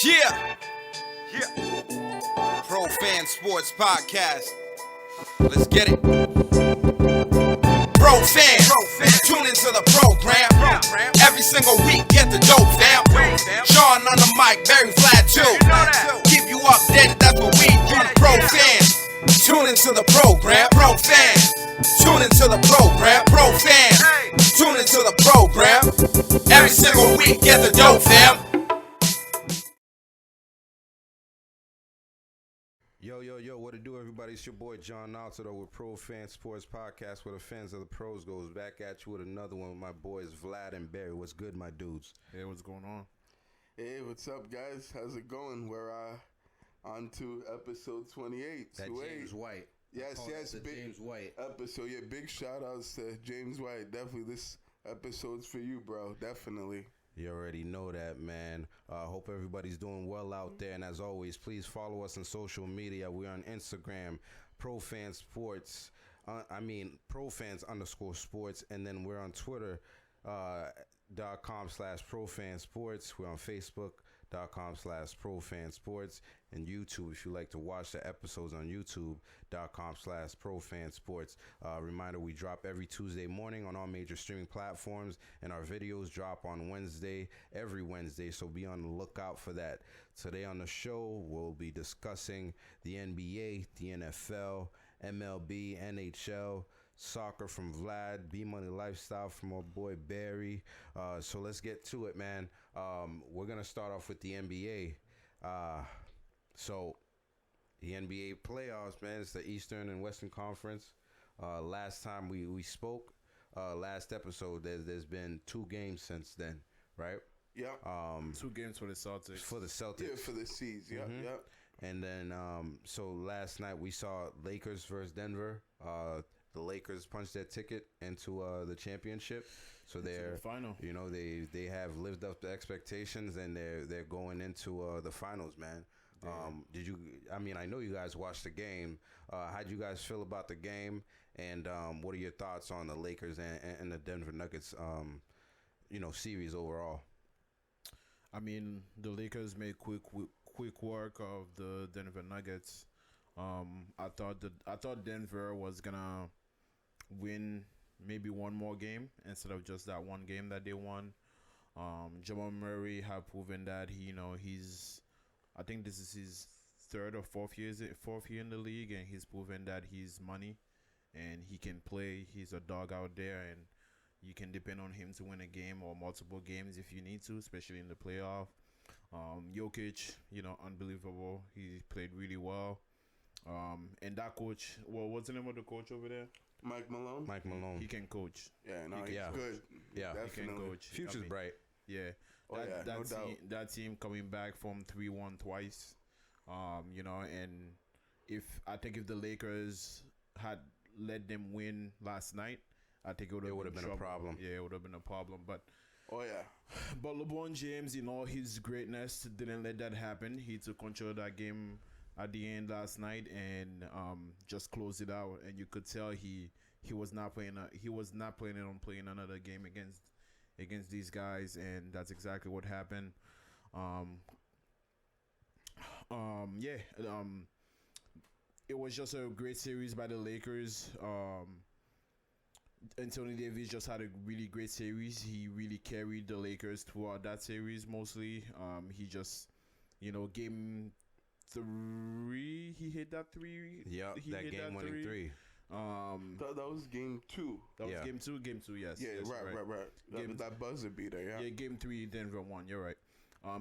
Yeah. Pro Fan Sports Podcast. Let's get it. Pro fans, tune into the program. Every single week, get the dope, fam. Sean on the mic, very flat too. Keep you updated, that's what we do. Pro fans, tune into the program. Pro fans, tune into the program. Pro fans, tune into the program. Every single week, get the dope, fam. Yo, what it do, everybody? It's your boy John Altidor with Pro Fan Sports Podcast, where the fans of the pros goes back at you with another one with my boys Vlad and Barry. What's good, my dudes? Hey, what's going on? Hey, what's up, guys? How's it going? We're on to episode 28. That James White. Yes, the big James White episode. Yeah, big shout outs to James White. Definitely, this episode's for you, bro. Definitely. You already know that, man. Hope everybody's doing well out there. And as always, please follow us on social media. We're on Instagram, ProFan Sports. ProFans_sports. And then we're on Twitter, .com/ProFanSports. We're on Facebook.com/ProFanSports. And YouTube, if you like to watch the episodes on YouTube.com/ProFanSports. Reminder, we drop every Tuesday morning on all major streaming platforms, and our videos drop on every Wednesday, so be on the lookout for that. Today on the show, we'll be discussing the NBA, the NFL, MLB, NHL, soccer from Vlad, B-Money Lifestyle from our boy Barry. So let's get to it, man. We're going to start off with the NBA. So the NBA playoffs, man, it's the Eastern and Western Conference. Last time we spoke, last episode, there's been 2 games since then, right? Yeah. 2 games for the Celtics. Yeah, for the C's. Yeah, Mm-hmm. yeah. And then, so last night we saw Lakers versus Denver. The Lakers punched their ticket into the championship, so they're the final. You know, they have lived up to expectations, and they're going into the finals, man. Did you? I mean, I know you guys watched the game. How'd you guys feel about the game? And what are your thoughts on the Lakers and the Denver Nuggets? Series overall. I mean, the Lakers made quick work of the Denver Nuggets. I thought Denver was gonna win maybe one more game instead of just that one game that they won. Jamal Murray have proven that he's. I think this is his 3rd or 4th year in the league, and he's proven that he's money and he can play. He's a dog out there, and you can depend on him to win a game or multiple games if you need to, especially in the playoff. Jokic, unbelievable. He played really well. And that coach, what's the name of the coach over there? Mike Malone. He can coach. Yeah, no, he's good. Yeah, definitely. He can coach. Future's bright. Yeah. No doubt. That team coming back from 3-1 twice, and if the Lakers had let them win last night, I think it would have been a problem. Yeah, it would have been a problem. But but LeBron James, his greatness didn't let that happen. He took control of that game at the end last night and just closed it out. And you could tell he was not planning on playing another game against these guys, and that's exactly what happened. It was just a great series by the Lakers. Anthony Davis just had a really great series. He really carried the Lakers throughout that series mostly. He just, game 3, he hit that 3. Yeah, that game-winning 3. That was game 2. That was game 2. Game 2, yes. Yeah, yes, right. That buzzer beater, yeah. Yeah, game 3, Denver won. You're right.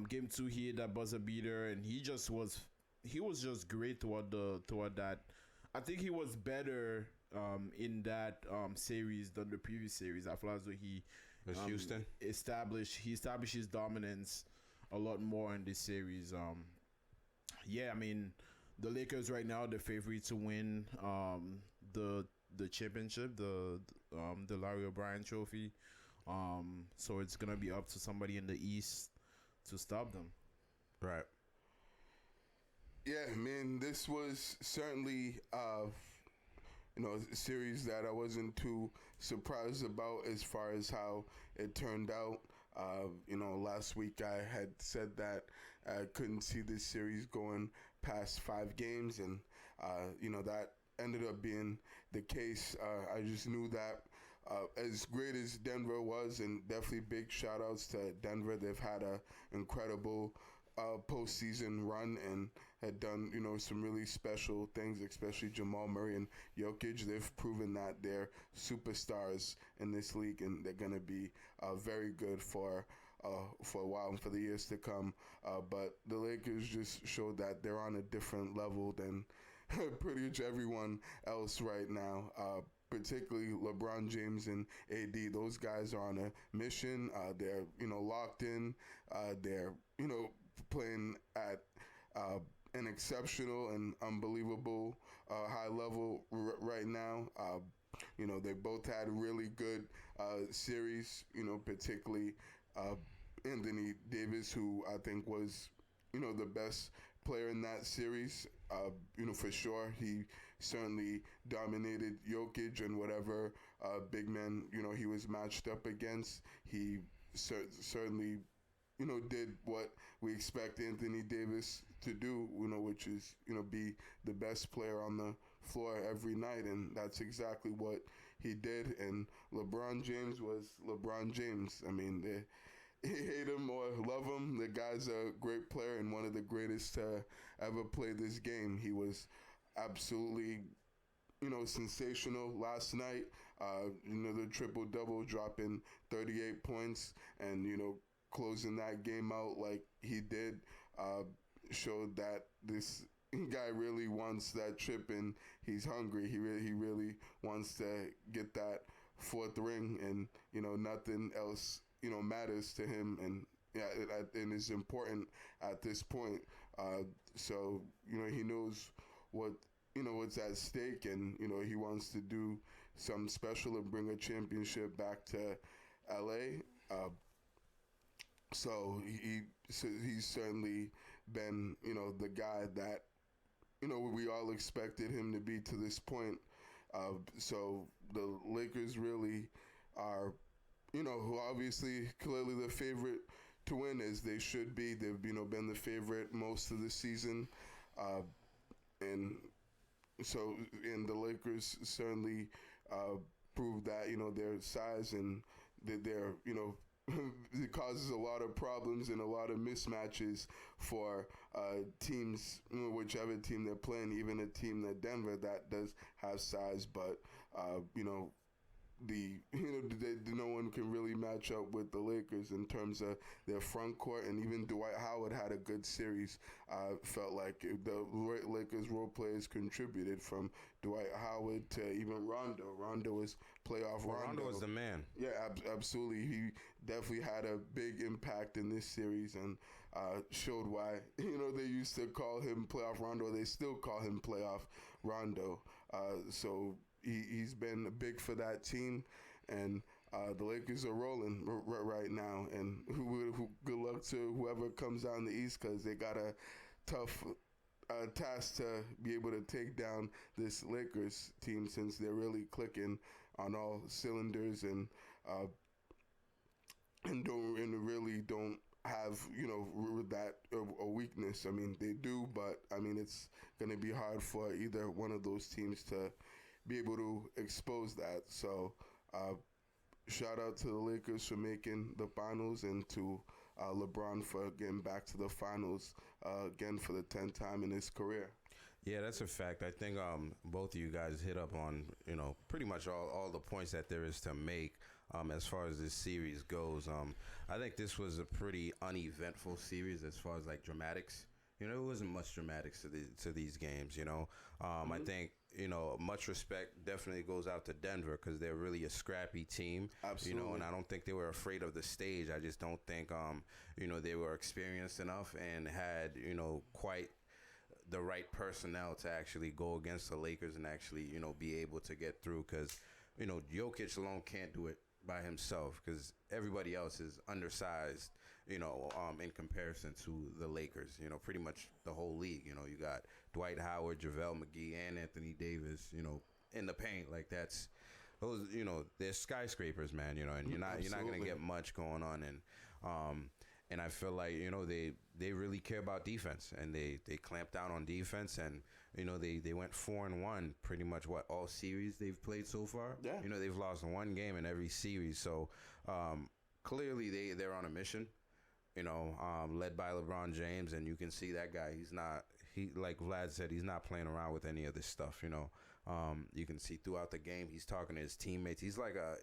Game 2, he hit that buzzer beater, and he was just great toward that. I think he was better in that series than the previous series. I feel as though he Houston established his dominance a lot more in this series. I mean, the Lakers right now, the favorite to win the championship, the Larry O'Brien Trophy. So it's gonna be up to somebody in the East to stop them. Right. Yeah, man, this was certainly a series that I wasn't too surprised about as far as how it turned out. Last week I had said that I couldn't see this series going past 5 games, and that ended up being the case. I just knew that as great as Denver was, and definitely big shout outs to Denver. They've had an incredible postseason run and had done, some really special things, especially Jamal Murray and Jokic. They've proven that they're superstars in this league, and they're going to be very good for a while and for the years to come. But the Lakers just showed that they're on a different level than pretty much everyone else right now. Particularly LeBron James and AD. Those guys are on a mission. They're, locked in. They're, playing at an exceptional and unbelievable high level right now. They both had really good series, particularly Anthony Davis, who I think was, the best player in that series. For sure, he certainly dominated Jokic and whatever big man, he was matched up against. He certainly, did what we expect Anthony Davis to do, which is, be the best player on the floor every night. And that's exactly what he did. And LeBron James was LeBron James. I mean, hate him or love him, the guy's a great player and one of the greatest to ever play this game. He was absolutely, sensational last night. The triple-double, dropping 38 points and, closing that game out like he did, showed that this guy really wants that chip and he's hungry. He really wants to get that fourth ring, and, nothing else matters to him, and and is important at this point. So he knows what's at stake, and he wants to do something special and bring a championship back to LA. So he's certainly been the guy that we all expected him to be to this point. So the Lakers really are, who obviously clearly the favorite to win, as they should be. They've been the favorite most of the season, and the Lakers certainly proved that their size and their it causes a lot of problems and a lot of mismatches for teams, whichever team they're playing, even a team that Denver that does have size, but no one can really match up with the Lakers in terms of their front court, and even Dwight Howard had a good series. Felt like the Lakers role players contributed, from Dwight Howard to even Rondo. Rondo was playoff Rondo. Rondo was the man. Yeah, absolutely. He definitely had a big impact in this series, and showed why they used to call him playoff Rondo. They still call him playoff Rondo. So he's been big for that team, and the Lakers are rolling right now. And good luck to whoever comes out in the East, because they got a tough task to be able to take down this Lakers team, since they're really clicking on all cylinders and really don't have that a weakness. I mean, they do, but I mean, it's going to be hard for either one of those teams to be able to expose that. So shout out to the Lakers for making the finals, and to LeBron for getting back to the finals again for the 10th time in his career. Yeah, that's a fact. I think both of you guys hit up on pretty much all the points that there is to make as far as this series goes. I think this was a pretty uneventful series as far as like dramatics. It wasn't much dramatics to these games. I think much respect definitely goes out to Denver, because they're really a scrappy team. Absolutely. And I don't think they were afraid of the stage. I just don't think they were experienced enough and had quite the right personnel to actually go against the Lakers and actually be able to get through, because Jokic alone can't do it by himself, because everybody else is undersized in comparison to the Lakers. Pretty much the whole league. You got Dwight Howard, JaVale McGee, and Anthony Davis, in the paint. Like, that's they're skyscrapers, man. And you're not gonna Absolutely. get much going on, and I feel like they really care about defense, and they clamp down on defense, and they went 4-1 pretty much all series they've played so far. Yeah. They've lost one game in every series, so clearly they're on a mission. Led by LeBron James, and you can see that guy. He like Vlad said, he's not playing around with any of this stuff. You can see throughout the game, he's talking to his teammates. He's like a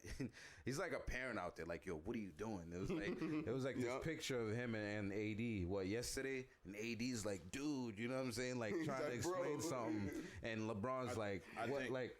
parent out there. Like, yo, what are you doing? It was like this picture of him and AD. What, yesterday? And AD's like, dude, you know what I'm saying? Like trying to explain something, and LeBron's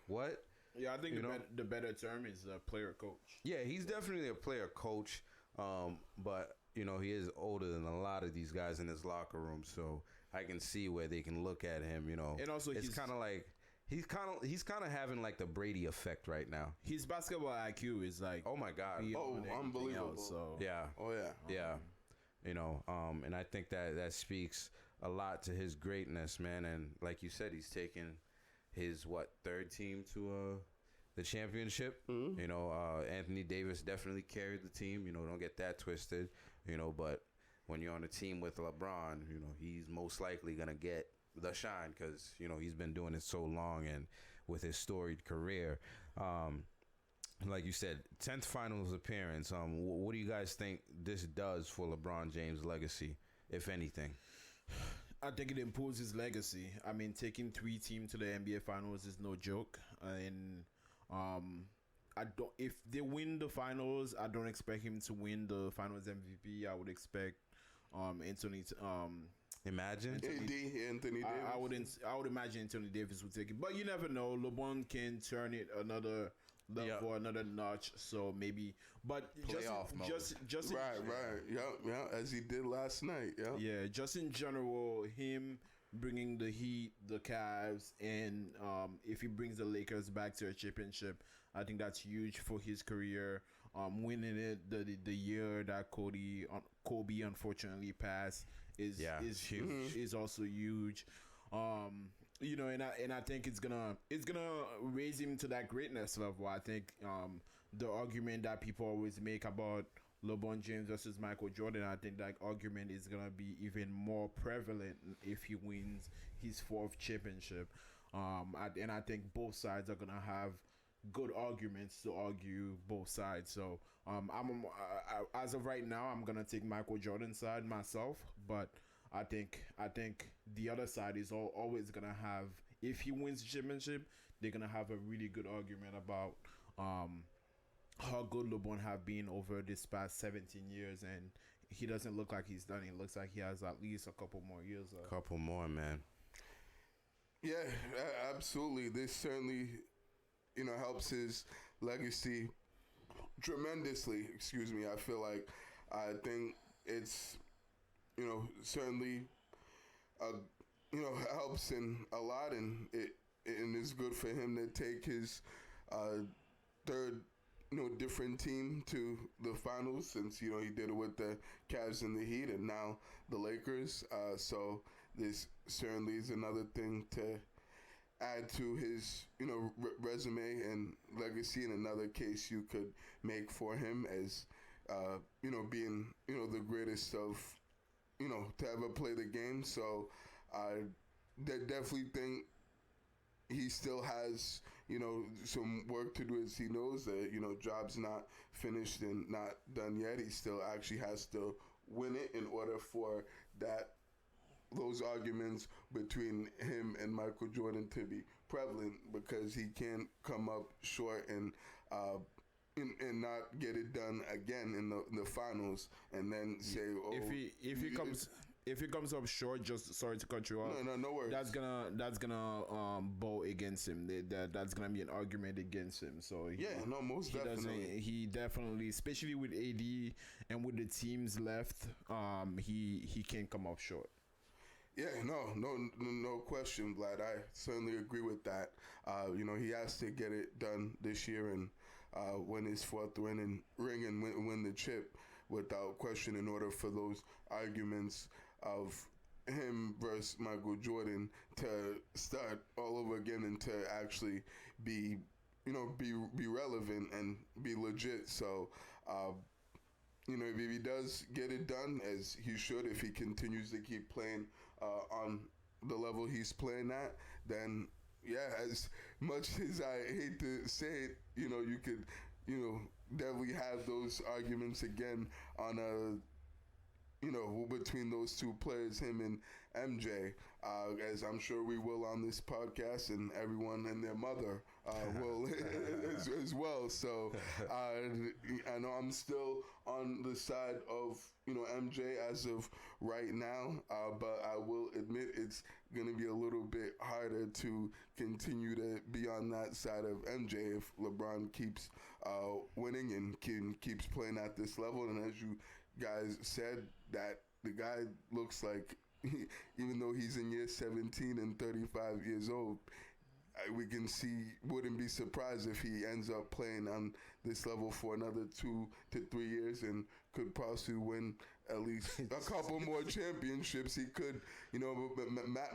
what? Yeah, I think the better term is player coach. Yeah, he's definitely a player coach. But he is older than a lot of these guys in his locker room, so I can see where they can look at him. And also it's kind of like he's kind of having like the Brady effect right now. His basketball IQ is like, oh my god, unbelievable. Else, so yeah, Oh yeah. yeah. And I think that speaks a lot to his greatness, man. And like you said, he's taken his third team to the championship. Anthony Davis definitely carried the team. Don't get that twisted. But when you're on a team with LeBron, he's most likely gonna get the shine because he's been doing it so long and with his storied career. Like you said, 10th finals appearance. What do you guys think this does for LeBron James' legacy, if anything? I think it improves his legacy. I mean, taking 3 teams to the NBA finals is no joke, and I don't. If they win the finals, I don't expect him to win the finals MVP. I would expect Anthony. Imagine Anthony Davis. I would imagine Anthony Davis would take it, but you never know. LeBron can turn it another level or another notch. So maybe, but Playoff mode. just Right. Yeah. As he did last night. Yeah. Yeah, just in general, him bringing the Heat, the Cavs, and if he brings the Lakers back to a championship, I think that's huge for his career. Winning it the year that Kobe unfortunately passed is huge. Is also huge. And I think it's gonna raise him to that greatness level. I think the argument that people always make about LeBron James versus Michael Jordan, I think that argument is gonna be even more prevalent if he wins his 4th championship. And I think both sides are gonna have good arguments to argue both sides. So as of right now, I'm gonna take Michael Jordan's side myself, but I think the other side is always gonna have, if he wins the championship, they're gonna have a really good argument about how good LeBron have been over this past 17 years, and he doesn't look like he's done. It looks like he has at least a couple more years. Couple more, man. Yeah, absolutely. This certainly, helps his legacy tremendously. Excuse me. I think it's, certainly, helps in a lot, and it's good for him to take his third, different team to the finals, since he did it with the Cavs and the Heat, and now the Lakers. So this certainly is another thing to add to his resume and legacy, and another case you could make for him as being the greatest of to ever play the game. So I definitely think he still has some work to do, as he knows that job's not finished and not done yet. He still actually has to win it in order for those arguments between him and Michael Jordan to be prevalent, because he can't come up short and not get it done again in the finals, and then say, oh, if he comes up short, just sorry to cut you off. No worries. That's gonna bow against him. That's gonna be an argument against him. So most definitely. He definitely, especially with AD and with the teams left, he can't come up short. Yeah, no question, Vlad. I certainly agree with that. He has to get it done this year and win his 4th ring and win the chip without question, in order for those arguments of him versus Michael Jordan to start all over again and to actually be be relevant and be legit. So, if he does get it done as he should, if he continues to keep playing on the level he's playing at, then yeah, as much as I hate to say it, you could, definitely have those arguments again on between those two players, him and MJ, as I'm sure we will on this podcast, and everyone and their mother will as well. So I know I'm still on the side of MJ as of right now, but I will admit it's going to be a little bit harder to continue to be on that side of MJ if LeBron keeps winning and keeps playing at this level. And as you guys said, that the guy looks like, even though he's in year 17 and 35 years old, we can see, wouldn't be surprised if he ends up playing on this level for another 2 to 3 years and could possibly win at least a couple more championships. He could,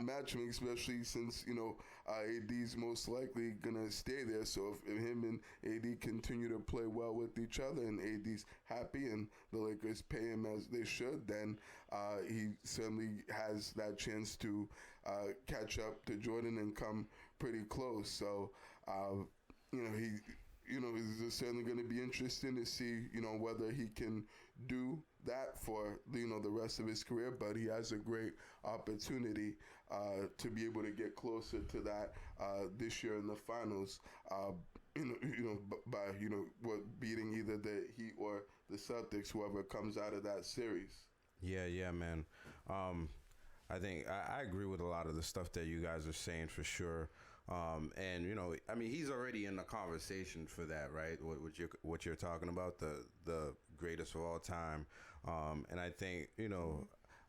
match him, especially since, AD's most likely going to stay there. So if him and AD continue to play well with each other and AD's happy and the Lakers pay him as they should, then he certainly has that chance to catch up to Jordan and come pretty close. So, it's certainly going to be interesting to see, whether he can do that for, the rest of his career. But he has a great opportunity to be able to get closer to that this year in the finals. By beating either the Heat or the Celtics, whoever comes out of that series. Yeah, man. I think I agree with a lot of the stuff that you guys are saying for sure. And he's already in the conversation for that, right? What you're talking about, the greatest of all time. And I think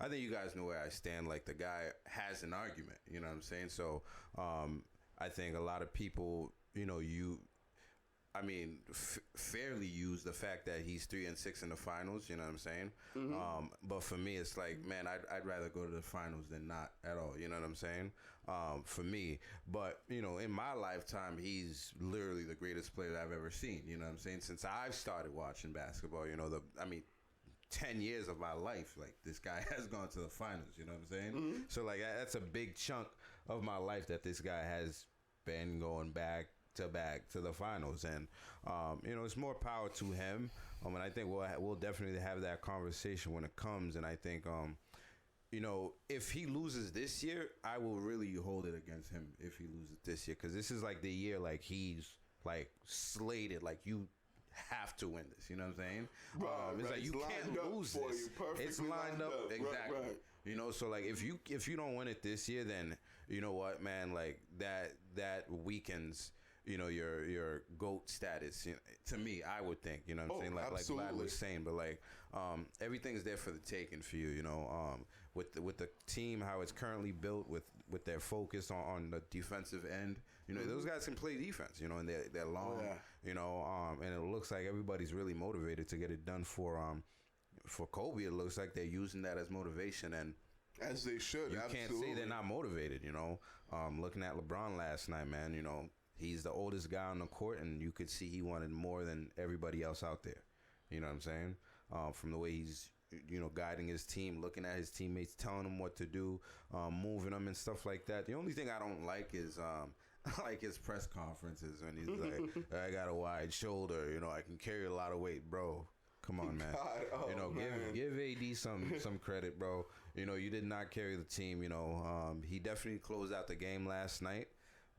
I think you guys know where I stand. Like, the guy has an argument, you know what I'm saying? So I think a lot of people, fairly use the fact that he's 3-6 in the finals. You know what I'm saying? Mm-hmm. But for me, it's like, man, I'd rather go to the finals than not at all. You know what I'm saying? For me, but in my lifetime, he's literally the greatest player I've ever seen. You know what I'm saying? Since I've started watching basketball, 10 years of my life, like, this guy has gone to the finals. You know what I'm saying? Mm-hmm. So, like, that's a big chunk of my life that this guy has been going back to the finals, and it's more power to him. And I think we'll definitely have that conversation when it comes. And I think if he loses this year, I will really hold it against him if he loses this year, because this is like the year, like, he's like slated, like, you have to win this. You know what I'm saying? It's like you can't lose this. It's lined up exactly. Right. So, like, if you don't win it this year, then you know what, man, like, that weakens your GOAT status. To me, I would think, what I'm saying? Like Vlad was saying, but like, everything's there for the taking for you, with the team, how it's currently built with their focus on the defensive end. Those guys can play defense, and they're long, and it looks like everybody's really motivated to get it done for Kobe. It looks like they're using that as motivation, and as they should. You can't say they're not motivated, looking at LeBron last night, man, he's the oldest guy on the court, and you could see he wanted more than everybody else out there. You know what I'm saying? From the way he's, guiding his team, looking at his teammates, telling them what to do, moving them and stuff like that. The only thing I don't like is like his press conferences when he's like, I got a wide shoulder, I can carry a lot of weight, bro. Come on, man. Give AD some credit, bro. You did not carry the team. He definitely closed out the game last night.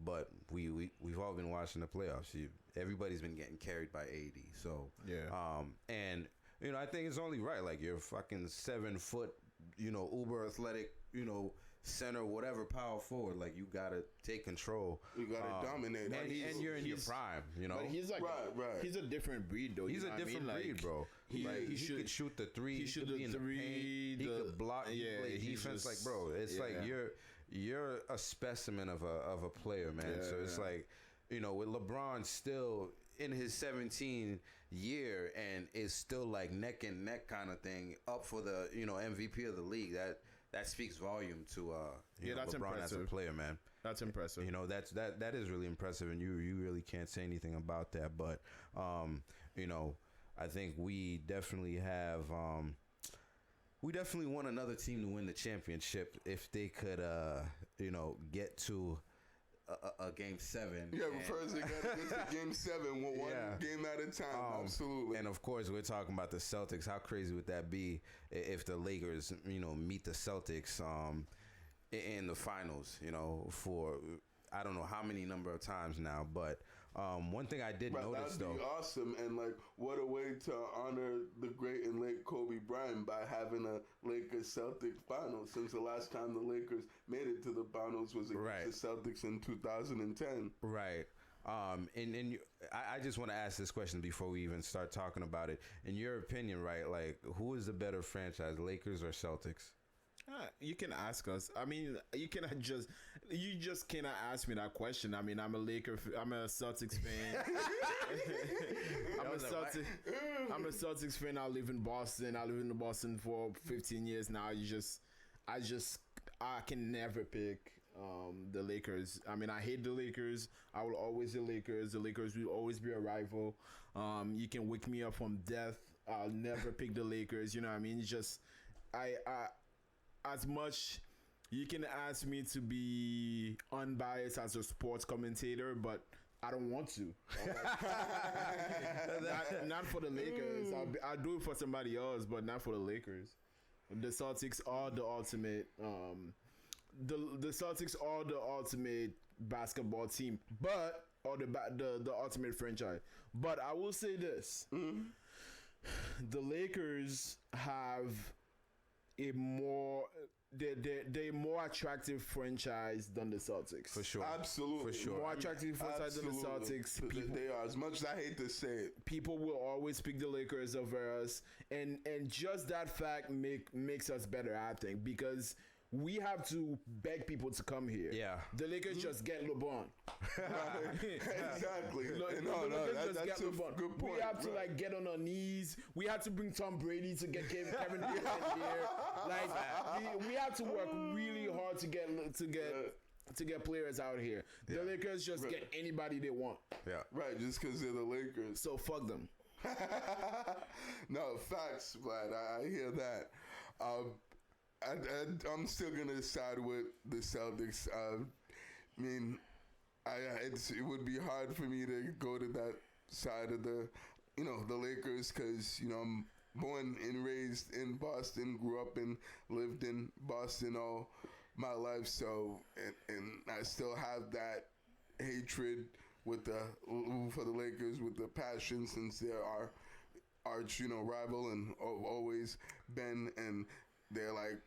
But we've all been watching the playoffs. Everybody's been getting carried by AD. So yeah. And I think it's only right. Like, you're fucking 7 foot, uber athletic, center, whatever, power forward. Like, you gotta take control. You gotta dominate. And you're in your prime. But he's like he's a different breed, though. He's a different breed, bro. He could shoot the three. He should be in the paint. He could block. Yeah, play defense. Like, bro, it's like you're a specimen of a player, man. So it's like, with LeBron still in his 17 year and is still like neck and neck kind of thing up for the MVP of the league. that speaks volume to that's LeBron as a impressive. player, man. That's impressive. That is really impressive, and you really can't say anything about that. But I think we definitely have we definitely want another team to win the championship if they could get to a game 7. Yeah, first they got to get to game 7, one game at a time. Absolutely. And of course, we're talking about the Celtics. How crazy would that be if the Lakers, meet the Celtics in the finals? For I don't know how many number of times now, but one thing I did notice that'd be awesome, and like what a way to honor the great and late Kobe Bryant by having a Lakers Celtics final. Since the last time the Lakers made it to the finals was against the Celtics in 2010. Right. I just want to ask this question before we even start talking about it. In your opinion, right? Like, who is the better franchise, Lakers or Celtics? You can ask us. I mean, you just cannot ask me that question. I mean, I'm a Celtics fan. I'm a Celtics fan. I live in Boston. I live in Boston for 15 years now. I can never pick the Lakers. I mean, I hate the Lakers. I will always the Lakers. The Lakers will always be a rival. You can wake me up from death. I'll never pick the Lakers. You know what I mean? It's just as much you can ask me to be unbiased as a sports commentator, but I don't want to. Not for the Lakers. I'll do it for somebody else, but not for the Lakers. The Celtics are the ultimate. The Celtics are the ultimate basketball team, or the ultimate franchise. But I will say this: the Lakers have a more they're more attractive franchise than the Celtics. For sure. Absolutely. For sure. More attractive franchise than the Celtics. They are, as much as I hate to say it. People will always pick the Lakers over us, and just that fact makes us better, I think, because we have to beg people to come here. Yeah. The Lakers just get LeBron. Exactly. That's a good point. We have to get on our knees. We have to bring Tom Brady to get Kevin Durant here. We have to work really hard to get players out here. The Lakers just get anybody they want. Yeah. Right, just because they're the Lakers. So fuck them. No, facts, but I hear that. I'm still gonna side with the Celtics. I mean, it would be hard for me to go to that side of the Lakers, because I'm born and raised in Boston, grew up and lived in Boston all my life. So and I still have that hatred for the Lakers with the passion, since they're our arch rival and always been, and they're like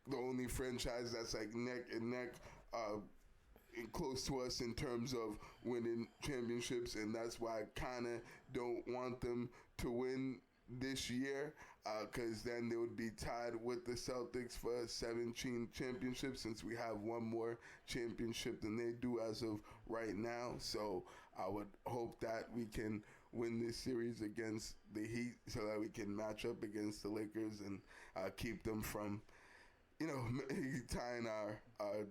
the only franchise that's like neck and neck close to us in terms of winning championships, and that's why I kind of don't want them to win this year, because then they would be tied with the Celtics for 17 championships, since we have one more championship than they do as of right now. So I would hope that we can win this series against the Heat, so that we can match up against the Lakers and keep them from tying our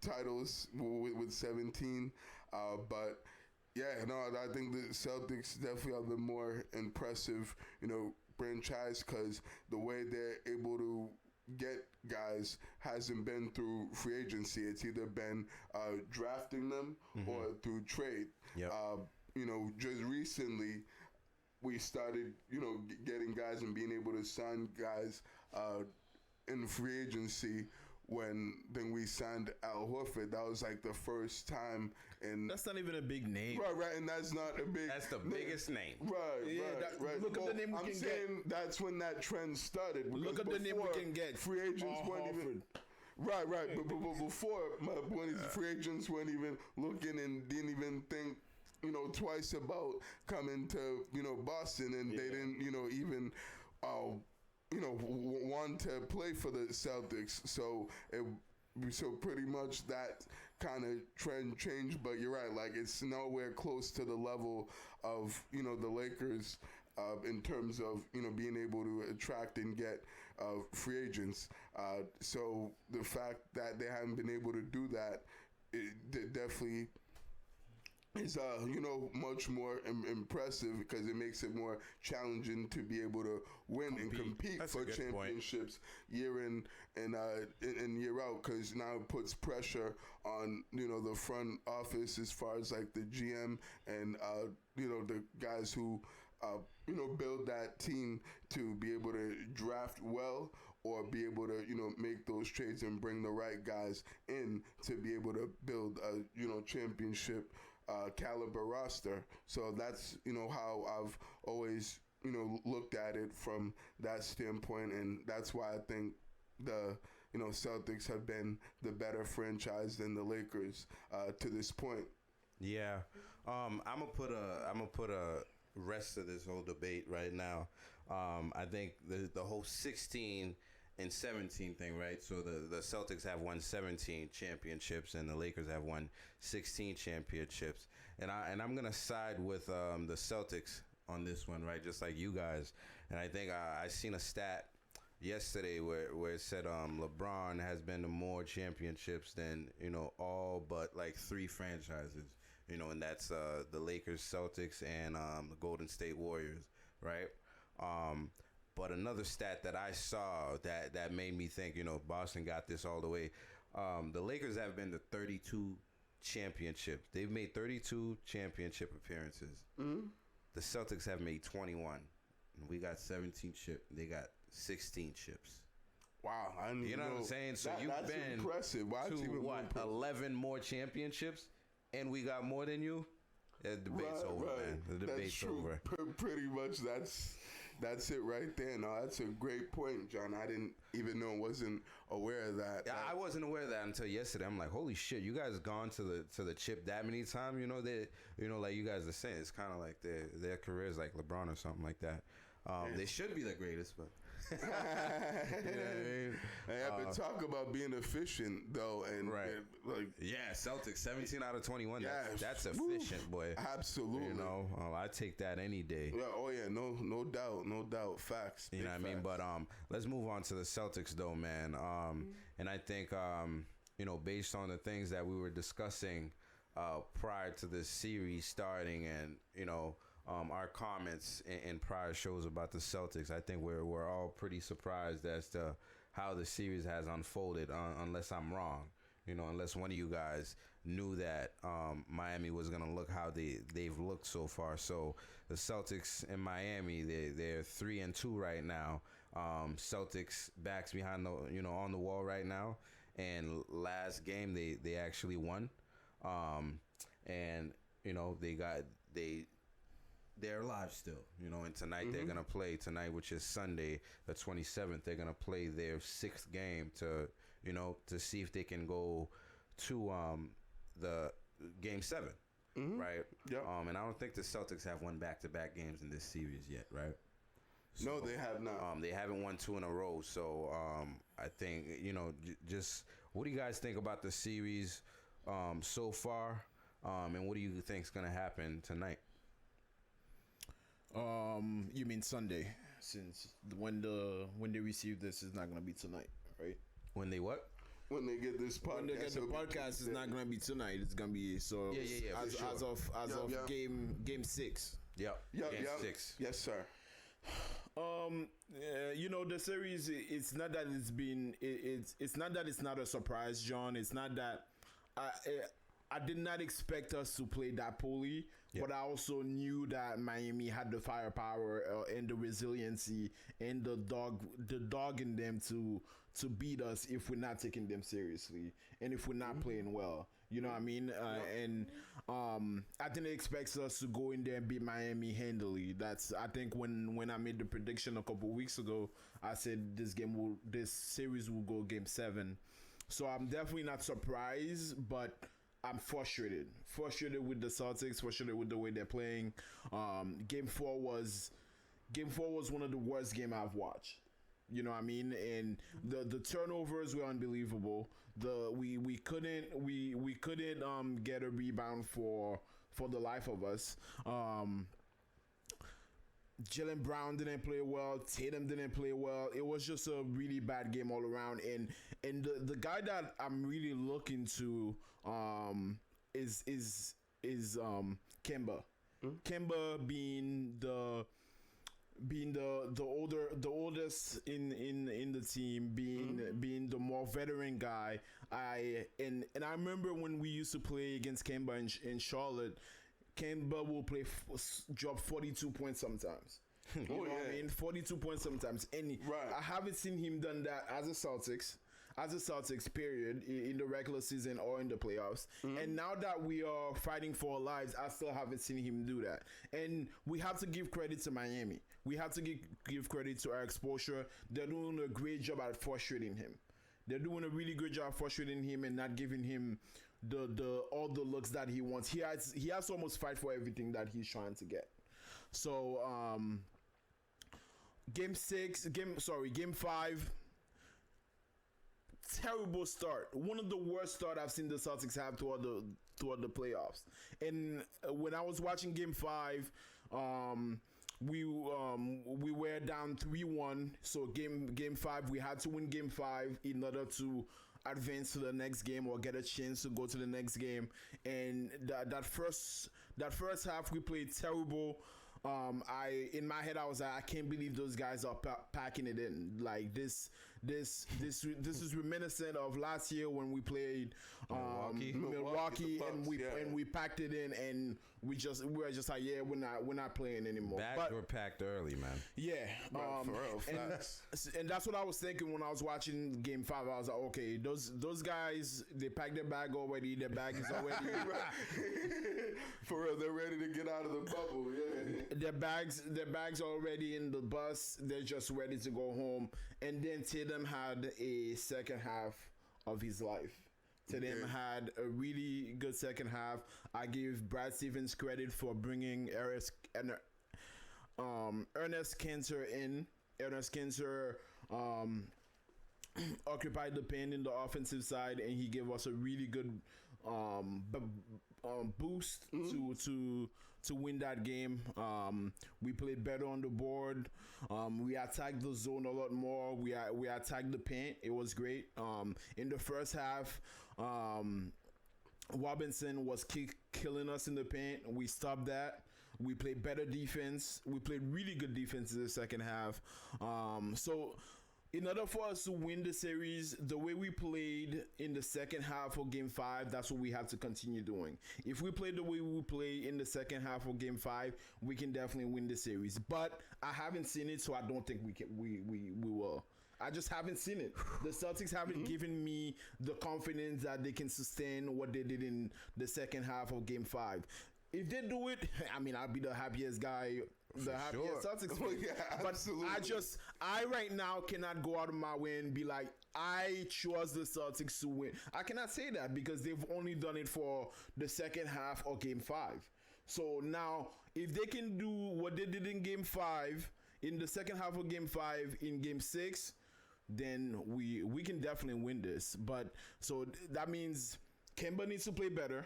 titles with 17. But yeah, no, I think the Celtics definitely are the more impressive franchise, because the way they're able to get guys hasn't been through free agency. It's either been drafting them or through trade. Yep. Just recently we started getting guys and being able to sign guys in free agency. Then we signed Al Horford. That was like the first time, and that's not even a big name. Right, and that's not a big. That's the biggest name. Right. Look at the name we can get. That's when that trend started. Look at the name we can get. Free agents weren't even. Right. But before, when free agents weren't even looking and didn't even think twice about coming to Boston, and they didn't even want to play for the Celtics. So pretty much that kind of trend changed. But you're right, like it's nowhere close to the level of the Lakers in terms of being able to attract and get free agents. So the fact that they haven't been able to do that, it definitely is much more impressive because it makes it more challenging to be able to win and compete That's for a good championships year in and year out, because now it puts pressure on the front office as far as like the GM and the guys who build that team to be able to draft well or be able to make those trades and bring the right guys in to be able to build a championship caliber roster. So that's how I've always looked at it from that standpoint, and that's why I think the Celtics have been the better franchise than the Lakers to this point. Yeah, I'm gonna put a rest to this whole debate right now. I think the whole 16 and 17 thing, right? So the Celtics have won 17 championships and the Lakers have won 16 championships. And I'm gonna side with the Celtics on this one, right? Just like you guys. And I think I seen a stat yesterday where it said LeBron has been to more championships than all but like 3 franchises. And that's the Lakers, Celtics, and the Golden State Warriors, right? But another stat that I saw that made me think, Boston got this all the way. The Lakers have been to 32 championships. They've made 32 championship appearances. Mm-hmm. The Celtics have made 21. We got 17 chips. They got 16 chips. Wow, I didn't You know what I'm saying? So you've that's been impressive. Why to what, 11 more championships, and we got more than you? The debate's over, man. The debate's over. Pretty much, that's it right there. No, that's a great point, John. I didn't even know, wasn't aware of that. Yeah, I wasn't aware of that until yesterday. I'm like, holy shit, you guys gone to the chip that many times? Like you guys are saying, it's kind of like their careers like LeBron or something like that. They should be the greatest, but you know what I mean? But talk about being efficient though, and right. Like Celtics 17 out of 21. Yeah, That's efficient, boy. Absolutely. I take that any day. Yeah. Oh yeah. No doubt. Facts. You know what I mean? But let's move on to the Celtics though, man. And I think based on the things that we were discussing prior to this series starting, and our comments in prior shows about the Celtics, I think we're all pretty surprised as to how the series has unfolded, unless I'm wrong. Unless one of you guys knew that Miami was going to look how they've looked so far. So the Celtics in Miami, they're 3-2 right now. Celtics backs behind on the wall right now. And last game they actually won. They're alive still, and tonight they're going to play tonight, which is Sunday, the 27th. They're going to play their 6th game to see if they can go to the game 7, right? Yeah. And I don't think the Celtics have won back-to-back games in this series yet, right? So, no, they have not. They haven't won 2 in a row. So I think, just what do you guys think about the series so far? And what do you think is going to happen tonight? You mean Sunday? Since when they receive this is not gonna be tonight, right? When they what? When they get this podcast, when they get the podcast, it's not gonna be tonight. It's gonna be Yeah. As of game 6. Yep. Game 6. Yes, sir. The series. It's not that it's not that it's not a surprise, John. It's not that I did not expect us to play that poorly, but I also knew that Miami had the firepower and the resiliency and the dog in them to beat us if we're not taking them seriously and if we're not playing well. You know what I mean? I didn't expect us to go in there and beat Miami handily. I think when I made the prediction a couple weeks ago, I said this series will go game 7. So I'm definitely not surprised, but I'm frustrated with the Celtics, frustrated with the way they're playing. Game 4 was one of the worst games I've watched. You know what I mean? And the turnovers were unbelievable. We couldn't get a rebound for the life of us. Jalen Brown didn't play well. Tatum didn't play well. It was just a really bad game all around. And the guy that I'm really looking to is Kemba. Kemba being the oldest in the team, being the more veteran guy. I remember when we used to play against Kemba in Charlotte. Kemba will drop 42 points sometimes. You know what I mean? 42 points sometimes. And I haven't seen him done that as a Celtics period in the regular season or in the playoffs. And now that we are fighting for our lives, I still haven't seen him do that. And we have to give credit to Miami. We have to give credit to our exposure. They're doing a great job at frustrating him. They're doing a really good job frustrating him and not giving him the all the looks that he wants. He has to almost fight for everything that he's trying to get. So game 5, terrible start. One of the worst start I've seen the Celtics have toward the playoffs. And when I was watching game 5, we were down 3-1. So game 5, we had to win game 5 in order to advance to the next game or get a chance to go to the next game. And that first half we played terrible. In my head I was like, I can't believe those guys are packing it in. Like this is reminiscent of last year when we played Milwaukee and we packed it in, and we were just like, yeah, we're not playing anymore. Bags were packed early, man. Yeah, for real, and that's what I was thinking when I was watching game 5. I was like, okay, those guys, they packed their bag already. Their bag is already for real. They're ready to get out of the bubble. Yeah, their bags already in the bus. They're just ready to go home. And then Tatum had a second half of his life. Tatum had a really good second half. I give Brad Stevens credit for bringing Ernest Cantor in. Ernest Cantor occupied the paint in the offensive side, and he gave us a really good boost to win that game. We played better on the board. We attacked the zone a lot more. We attacked the paint. It was great. In the first half, Robinson was killing us in the paint. We stopped that. We played better defense. We played really good defense in the second half. So in order for us to win the series, the way we played in the second half of Game 5, that's what we have to continue doing. If we play the way we play in the second half of Game 5, we can definitely win the series. But I haven't seen it, so I don't think we will. I just haven't seen it. The Celtics haven't given me the confidence that they can sustain what they did in the second half of Game 5. If they do it, I mean, I'll be the happiest guy, happiest Celtics fan. Yeah, absolutely. But I right now cannot go out of my way and be like, I trust the Celtics to win. I cannot say that because they've only done it for the second half of Game 5. So now, if they can do what they did in Game 5, in the second half of Game 5, in Game 6, then we can definitely win this. But so that means Kemba needs to play better.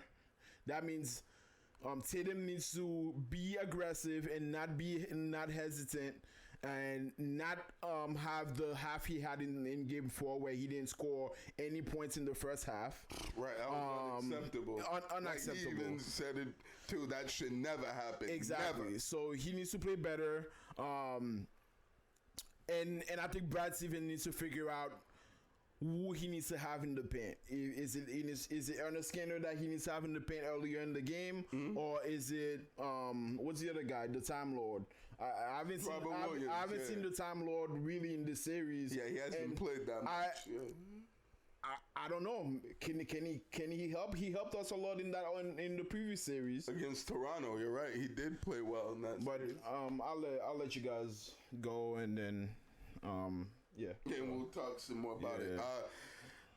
That means Tatum needs to be aggressive and not hesitant, and not have the half he had in Game 4 where he didn't score any points in the first half. Right, that was unacceptable. Unacceptable. Like he even said it too. That should never happen. Exactly. Never. So he needs to play better. And I think Brad Stevens needs to figure out who he needs to have in the paint. Is it Ernest Cantor that he needs to have in the paint earlier in the game, or is it what's the other guy, the Time Lord? I haven't seen the Time Lord really in this series. Yeah, he hasn't played that much. I don't know. Can he help? He helped us a lot in the previous series against Toronto. You're right. He did play well in that. But series. I'll let you guys go, and then yeah. And we'll talk some more about it.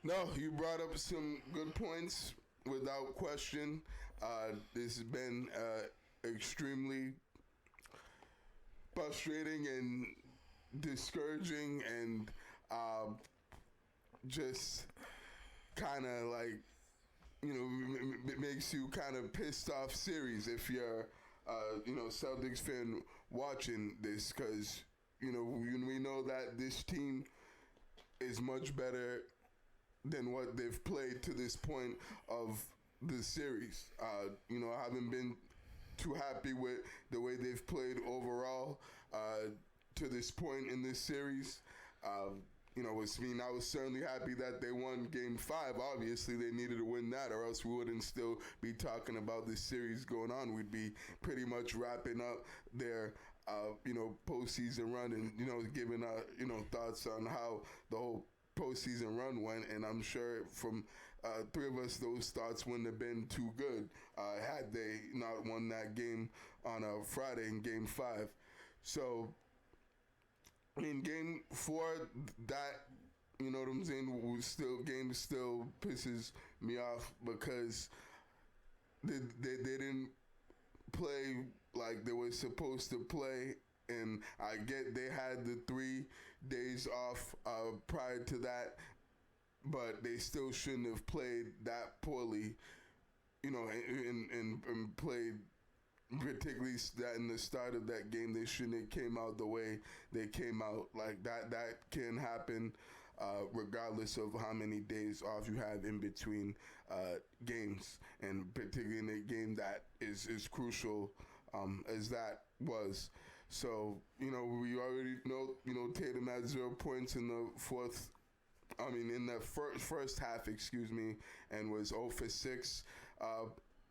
No, you brought up some good points without question. This has been extremely frustrating and discouraging, and just kind of like, it makes you kind of pissed off series if you're Celtics fan watching this because, you know, we know that this team is much better than what they've played to this point of the series. You know, I haven't been too happy with the way they've played overall to this point in this series. You know, I was certainly happy that they won Game 5. Obviously, they needed to win that, or else we wouldn't still be talking about this series going on. We'd be pretty much wrapping up their, you know, postseason run and, you know, giving, you know, thoughts on how the whole postseason run went. And I'm sure from three of us, those thoughts wouldn't have been too good had they not won that game on a Friday in Game 5. So, in Game 4, that, you know what I'm saying, game still pisses me off because they didn't play like they were supposed to play. And I get they had the 3 days off prior to that, but they still shouldn't have played that poorly, you know, and played, particularly that in the start of that game. They shouldn't have came out the way they came out. Like that can happen regardless of how many days off you have in between games, and particularly in a game that is crucial as that was. So, you know, we already know, you know, Tatum had 0 points in the in the first half, and was 0 for 6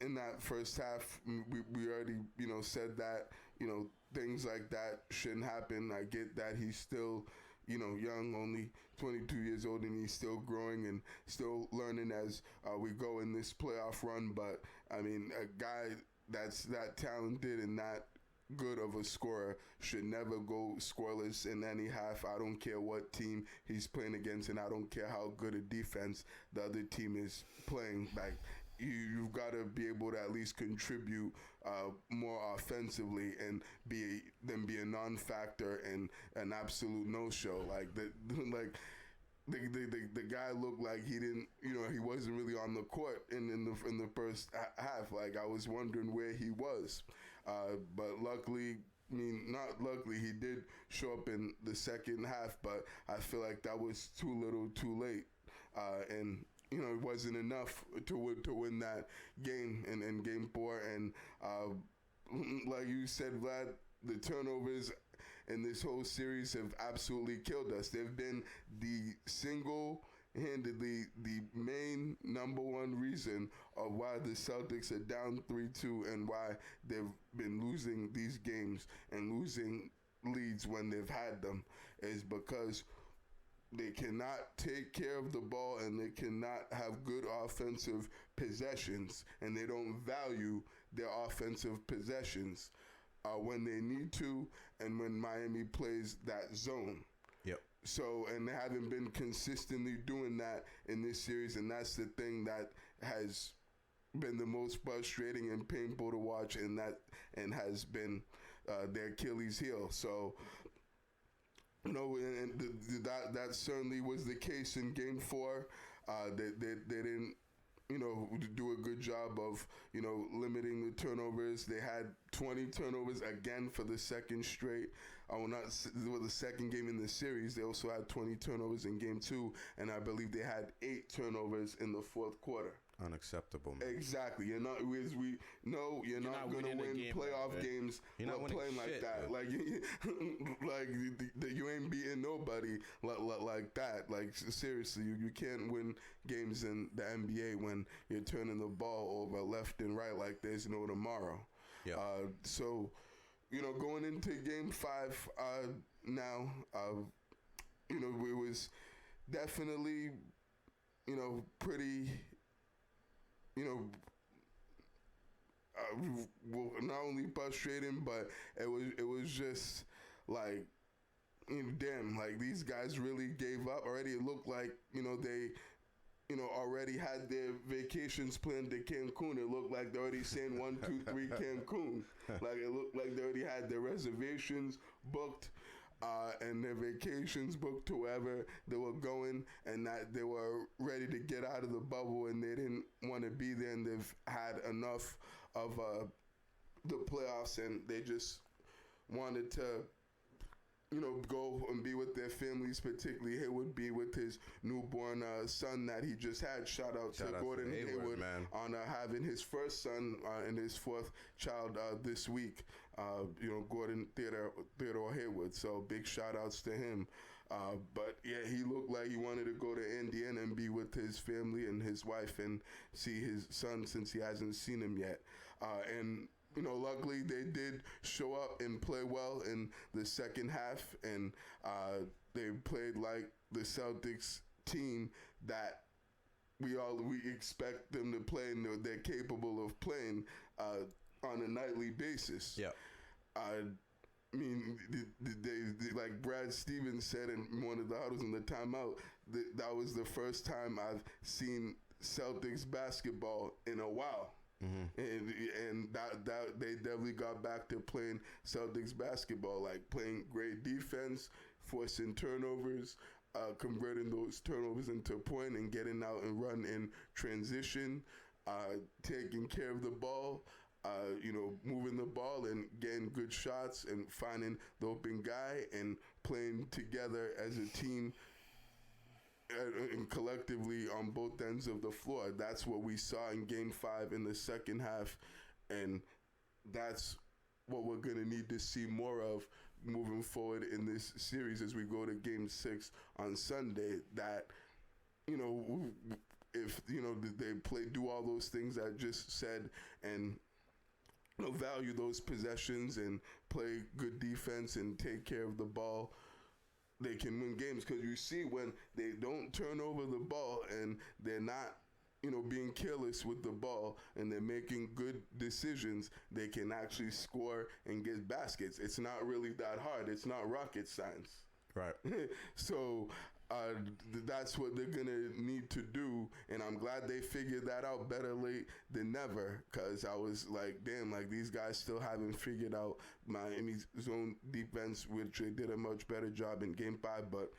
in that first half. We already, you know, said that, you know, things like that shouldn't happen. I get that he's still, you know, young, only 22 years old, and he's still growing and still learning as we go in this playoff run. But, I mean, a guy that's that talented and that good of a scorer should never go scoreless in any half. I don't care what team he's playing against, and I don't care how good a defense the other team is playing. Like, you've got to be able to at least contribute more offensively and be a non-factor and an absolute no-show. Like the guy looked like he didn't, you know, he wasn't really on the court in the first half. Like, I was wondering where he was, but luckily. I mean, not luckily, he did show up in the second half, but I feel like that was too little, too late, and you know, it wasn't enough to win that game in Game 4. And like you said, Vlad, the turnovers in this whole series have absolutely killed us. They've been the single-handedly the main number one reason of why the Celtics are down 3-2 and why they've been losing these games and losing leads when they've had them, is because they cannot take care of the ball and they cannot have good offensive possessions, and they don't value their offensive possessions when they need to and when Miami plays that zone. Yep. So, and they haven't been consistently doing that in this series, and that's the thing that has been the most frustrating and painful to watch, and has been their Achilles heel. So, you know, and that certainly was the case in Game 4. They didn't, you know, do a good job of, you know, limiting the turnovers. They had 20 turnovers again for the second straight. The second game in the series. They also had 20 turnovers in Game 2, and I believe they had 8 turnovers in the fourth quarter. Unacceptable, man. Exactly. You're not going to win playoff games playing like that. Like you ain't beating nobody like that. Like, seriously, you can't win games in the NBA when you're turning the ball over left and right like there's no tomorrow. Yeah. So, you know, going into Game 5 now, you know, it was definitely, you know, pretty, you know, not only frustrating, but it was just like, you know, damn, like these guys really gave up already. It looked like, you know, they, you know, already had their vacations planned to Cancun. It looked like they already saying 1, 2, 3 Cancun. Like, it looked like they already had their reservations booked and their vacations booked to wherever they were going, and that they were ready to get out of the bubble, and they didn't want to be there, and they've had enough of the playoffs, and they just wanted to, go and be with their families, particularly Hayward, be with his newborn son that he just had. Shout out to Gordon Hayward, man. on having his first son and his fourth child this week. Gordon Theodore Hayward. So big shout outs to him. But yeah, he looked like he wanted to go to Indiana and be with his family and his wife and see his son since he hasn't seen him yet. And luckily they did show up and play well in the second half, and they played like the Celtics team that we expect them to play, and they're capable of playing on a nightly basis. Yeah. I mean, they, like Brad Stevens said in one of the huddles in the timeout, that was the first time I've seen Celtics basketball in a while. Mm-hmm. And that they definitely got back to playing Celtics basketball, like playing great defense, forcing turnovers, converting those turnovers into a point, and getting out and run in transition, taking care of the ball. Moving the ball and getting good shots and finding the open guy and playing together as a team and collectively on both ends of the floor. That's what we saw in Game 5 in the second half, and that's what we're going to need to see more of moving forward in this series as we go to Game 6 on Sunday. That, if, they do all those things I just said and value those possessions and play good defense and take care of the ball, they can win games. Because you see, when they don't turn over the ball and they're not, being careless with the ball and they're making good decisions, they can actually score and get baskets. It's not really that hard. It's not rocket science. Right. So that's what they're going to need to do, and I'm glad they figured that out better late than never, because I was like, damn, like these guys still haven't figured out Miami's zone defense, which they did a much better job in Game 5, but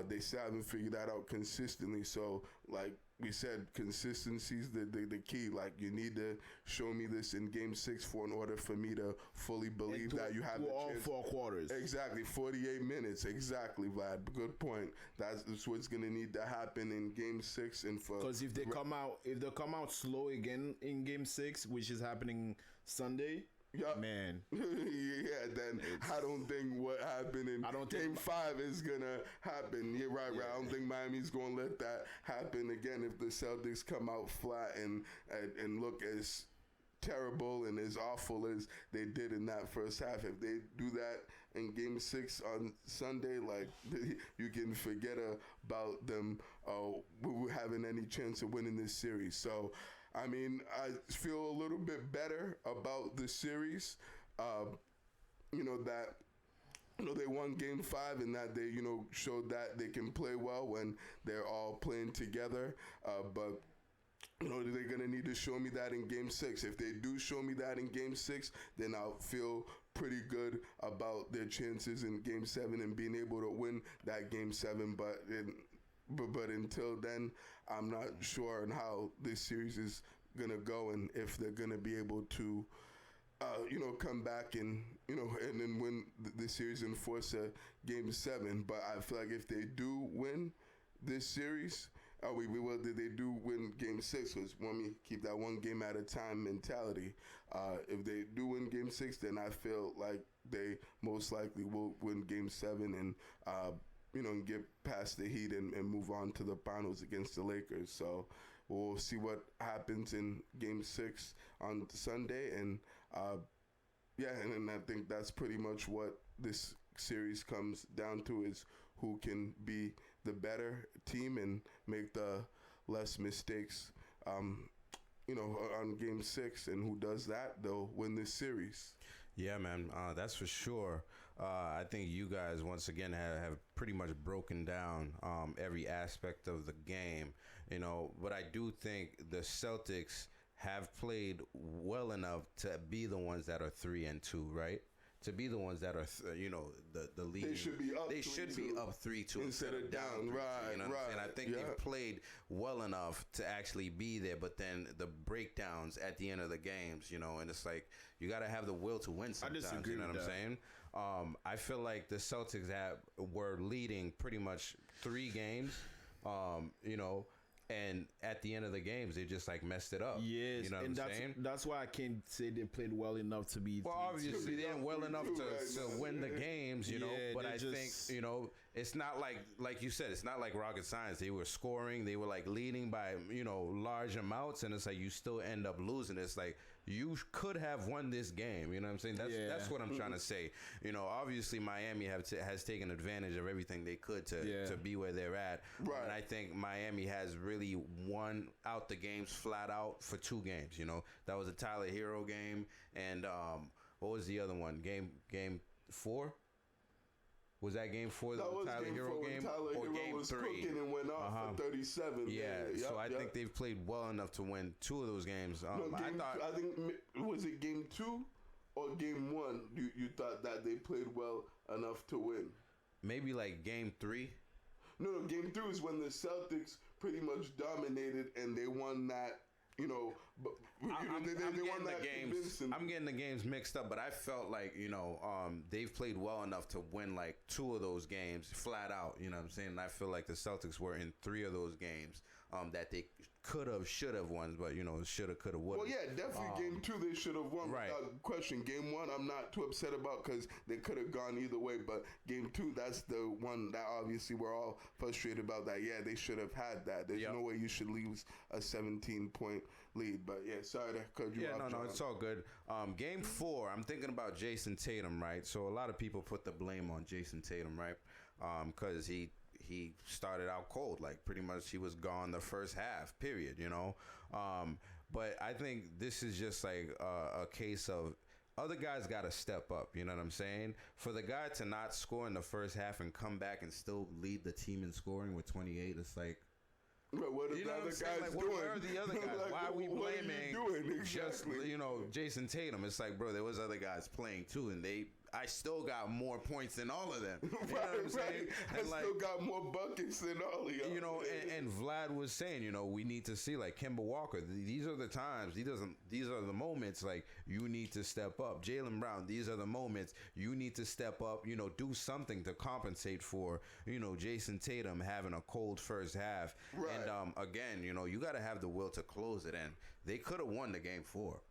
they still haven't figured that out consistently. So, like we said, consistency is the key. Like, you need to show me this in Game 6 in order for me to fully believe that you have the all chance. 4 quarters. Exactly, 48 minutes. Exactly, Vlad. Good point. That's what's gonna need to happen in Game 6, and for because if they come out slow again in Game 6, which is happening Sunday. Yep. Man. Yeah, then I don't think what happened in Game 5 is going to happen. You're right. I don't think Miami's going to let that happen again if the Celtics come out flat and look as terrible and as awful as they did in that first half. If they do that in Game 6 on Sunday, like, you can forget about them having any chance of winning this series. So, I mean, I feel a little bit better about the series. That they won Game 5 and that they showed that they can play well when they're all playing together. But they're gonna need to show me that in Game 6. If they do show me that in Game 6, then I'll feel pretty good about their chances in Game 7 and being able to win that Game 7. But until then, I'm not sure on how this series is going to go and if they're going to be able to, come back and then win the series and force a Game 7. But I feel like if they do win this series, they do win Game 6, because when we keep that one game at a time mentality. If they do win Game 6, then I feel like they most likely will win Game 7 and, and get past the Heat and move on to the finals against the Lakers. So we'll see what happens in Game 6 on Sunday. And, and I think that's pretty much what this series comes down to, is who can be the better team and make the less mistakes, on Game 6. And who does that, they'll win this series. Yeah, man, that's for sure. I think you guys, once again, have pretty much broken down every aspect of the game, but I do think the Celtics have played well enough to be the ones that are 3-2, right? to be the ones that are, the lead. They should be up. They should be 3-2 up 3-2 instead of down. 3-2, Right, you know what I'm saying? right. I think they've played well enough to actually be there, but then the breakdowns at the end of the games, and it's like you got to have the will to win sometimes. disagree You know with what I'm that. saying? I feel like the Celtics were leading pretty much 3 games, and at the end of the games, they just like messed it up. Yes, you know what and I'm saying? that's why I can't say they played well enough to be. Well, obviously they didn't well enough to win the games, Yeah, but they I just- think, it's not like you said, it's not like rocket science. They were scoring, they were like leading by, large amounts, and it's like you still end up losing. It's like you could have won this game, you know what I'm saying? That's what I'm trying to say. Obviously Miami has taken advantage of everything they could to be where they're at. Right. And I think Miami has really won out the games flat out for 2 games, That was a Tyler Hero game, and what was the other one? Game 4? Was that game 4 That was Tyler game Hero 4 when game, Tyler or Hero game was 3? cooking and went off for 37. Yeah, Yep, so I yep. think they've played well enough to win 2 of those games. No, I thought I think was it game 2 or game 1? You thought that they played well enough to win? maybe like game 3. No, game 3 is when the Celtics pretty much dominated and they won that. They won that convincing. I'm getting the games mixed up, but I felt like they've played well enough to win like 2 of those games flat out. You know what I'm saying? And I feel like the Celtics were in 3 of those games that they could have, should have won, but should have, could have, would have. Well, yeah, definitely game 2 they should have won. Right. Without question. Game 1 I'm not too upset about because they could have gone either way. But game 2, that's the one that obviously we're all frustrated about. That they should have had that. There's no way you should lose a 17-point lead. But yeah, sorry to cut you off. No, John. it's all good. Game 4, I'm thinking about Jason Tatum, right? So a lot of people put the blame on Jason Tatum, right? Because he started out cold, like pretty much he was gone the first half, period, but I think this is just like a case of other guys got to step up, you know what I'm saying? For the guy to not score in the first half and come back and still lead the team in scoring with 28, it's like, But what are you the know what other I'm saying? guys Like, doing? where are the other guys? Like, Why are we what blaming you doing? just Exactly. Jason Tatum? It's like, bro, there was other guys playing too, and I still got more points than all of them. You know what I'm saying? I And, like, still got more buckets than all of y'all. and Vlad was saying, we need to see like Kemba Walker. These are the times. These are the moments. Like you need to step up. Jaylen Brown. These are the moments you need to step up. Do something to compensate for Jason Tatum having a cold first half. Right. And again, you got to have the will to close it. And they could have won the game 4.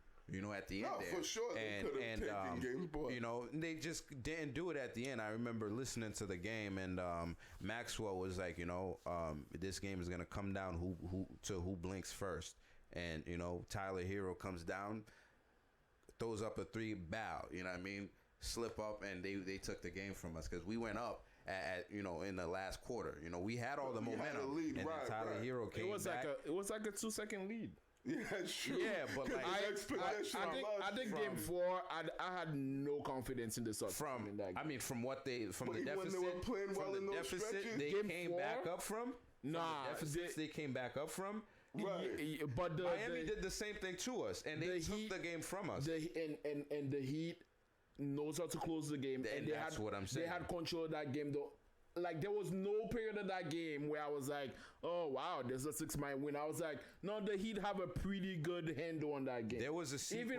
At the end No, there. for sure they could have taken game 4. They just didn't do it at the end. I remember listening to the game, and Maxwell was like, this game is gonna come down who blinks first. And Tyler Hero comes down, throws up a 3, bow. You know what I mean? Slip up, and they took the game from us because we went up at in the last quarter. We had all the We had a momentum, lead, and right, then Tyler right. Hero came back. It was like a 2-second lead. Yeah, it's true. Yeah, but, like, I think game 4, I had no confidence in the Sox in that game. from what the When deficit, they were playing from well the in those deficit stretches? they Game came 4? back up from. Nah, the deficits they came back up from. Right. But Miami did the same thing to us, and they took the game from us. And the Heat knows how to close the game, And that's what I'm saying. They had control of that game though. Like there was no period of that game where I was like, "Oh wow, there's a 6-point win." I was like, "No, the Heat have a pretty good handle on that game." There was a sequence.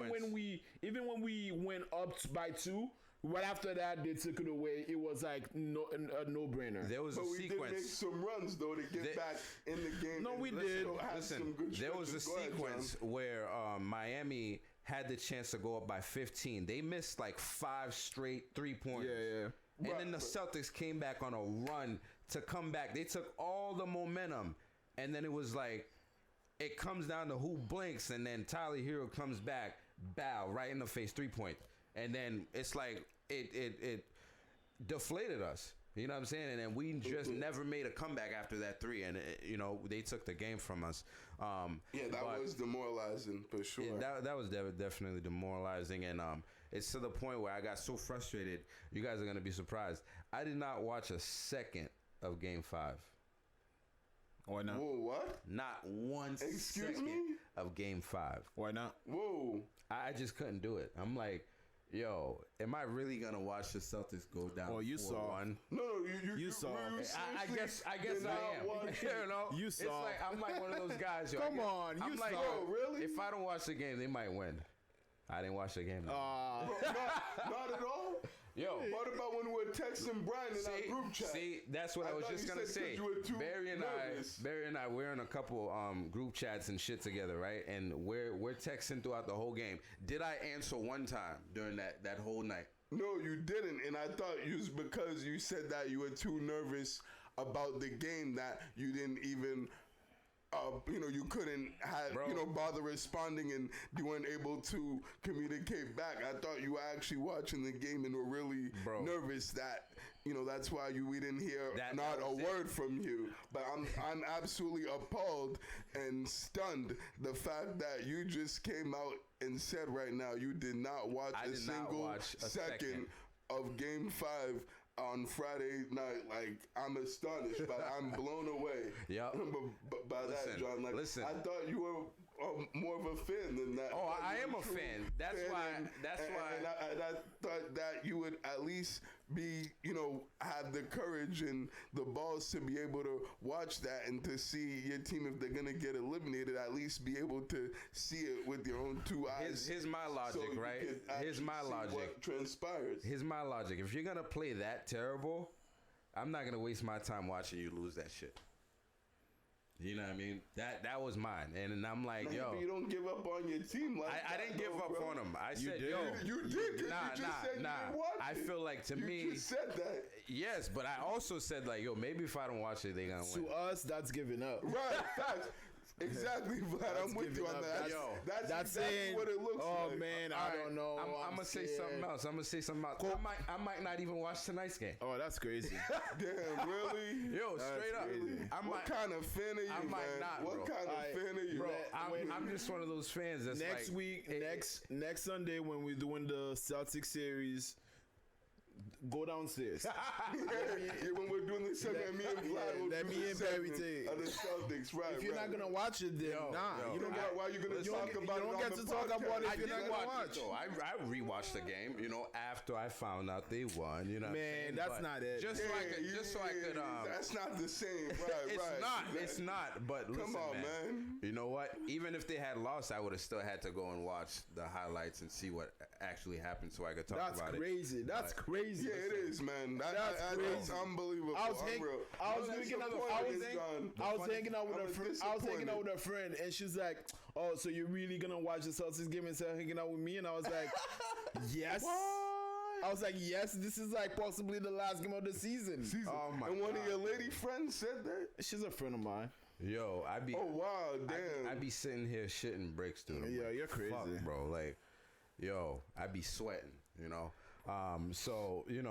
Even when we went up by 2, right after that they took it away. It was like a no-brainer. There was But a we did sequence. make some runs though to get back in the game. No, and we let's did. still have some good There was a stretches. Go ahead, sequence John. where Miami had the chance to go up by 15. They missed like 5 straight 3-pointers. Yeah. And Right, then the Celtics came back on a run to come back. They took all the momentum, and then it was like it comes down to who blinks, and then Tyler Hero comes back, bow right in the face, 3-point, and then it's like it deflated us. You know what I'm saying? And then we just never made a comeback after that 3, and they took the game from us. Yeah, that was demoralizing for sure. Yeah, that was definitely demoralizing, and it's to the point where I got so frustrated. You guys are gonna be surprised. I did not watch a second of Game 5. Why not? Whoa, what? Not one Excuse second me? of Game 5. Why not? Whoa. I just couldn't do it. I'm like, Yo, am I really gonna watch the Celtics go down? Oh, you saw. 4-1? No, You saw. I guess I am. You know, You it's saw. like I'm like one of those guys. Yo, Come on, I'm you like, saw. yo, Really? If I don't watch the game, they might win. I didn't watch the game. though. Not at all. Yo, What about when we were texting Brian in our group chat? see, that's what I was thought just you gonna said 'cause say. you were too nervous. Barry and I, we're in a couple group chats and shit together, right? And we're texting throughout the whole game. Did I answer one time during that whole night? No, you didn't, and I thought it was because you said that you were too nervous about the game that you didn't even. You couldn't have, Bro. bother responding, and you weren't able to communicate back. I thought you were actually watching the game and were really Bro. nervous that, that's why we didn't hear That not a was it. word from you. But I'm absolutely appalled and stunned the fact that you just came out and said right now you did not watch I a did not single watch a second of Game 5 on Friday night. Like, I'm astonished, but I'm blown away. Yep. By Listen, that, John. Like, listen. I thought you were more of a fan than that. Oh, Like, I you am were a true fan. That's why. And I thought that you would at least be, have the courage and the balls to be able to watch that and to see your team, if they're going to get eliminated, at least be able to see it with your own two eyes. Here's my logic, so you right? can Here's actually my see logic. what transpires. Here's my logic. If you're gonna play that terrible, I'm not gonna waste my time watching you lose that shit. You know what I mean? That was mine, and I'm like, Man, yo, but you don't give up on your team like I didn't give up on him. I said, did? yo, You did, 'cause nah, you just said you didn't watch I it. feel like to You me, just said that. yes, but I also said like, yo, maybe if I don't watch it, they gonna win. To us, that's giving up. Right, facts. Exactly, Vlad. I'm with you on giving that. up. Yo, that's exactly saying, what it looks oh like. man, All I right, don't know. I'm gonna say something else. I'm gonna say something else. I might not even watch tonight's game. Oh, that's crazy. Damn, really? Yo, straight up. crazy. I What might, kind of fan are you, I might man? not, What bro. kind of fan are you? bro. When- I'm just one of those fans that's Next like, week, next Sunday when we're doing the Celtics series, go downstairs. Yeah, when we're doing this segment, me and Vlad will let do me the and Barry segment take. of the Celtics, right? If you're right. not gonna watch it, then Yo, you don't get. Why are you gonna You don't talk get, about you don't it get on to the talk about it podcast? if you're not did gonna watch watch. it, though. I rewatched the game, after I found out they won. You know, what I'm Man, saying? that's But not it. Just so I could. That's not the same, right? It's right. not. It's not. But listen, Come on, man. You know what? Even if they had lost, I would have still had to go and watch the highlights and see what actually happened, so I could talk That's about it. crazy. That's But- crazy. Yeah, it is, man. That's That's crazy. unbelievable. I was Unreal. hanging out That's with the point, I was John. hanging out with I'm a friend. I was hanging out disappointed. with a friend, and she's like, "Oh, so you're really gonna watch the Celtics game instead of hanging out with me?" And I was like, "Yes." I was like, "Yes, this is like possibly the last game of the season." Oh my And one of God. your lady friends said that. She's a friend of mine. Yo, Oh wow, damn. I be sitting here shitting bricks, dude. I'm Yeah, like, you're crazy. fuck, bro. Like, yo, I be sweating, So, And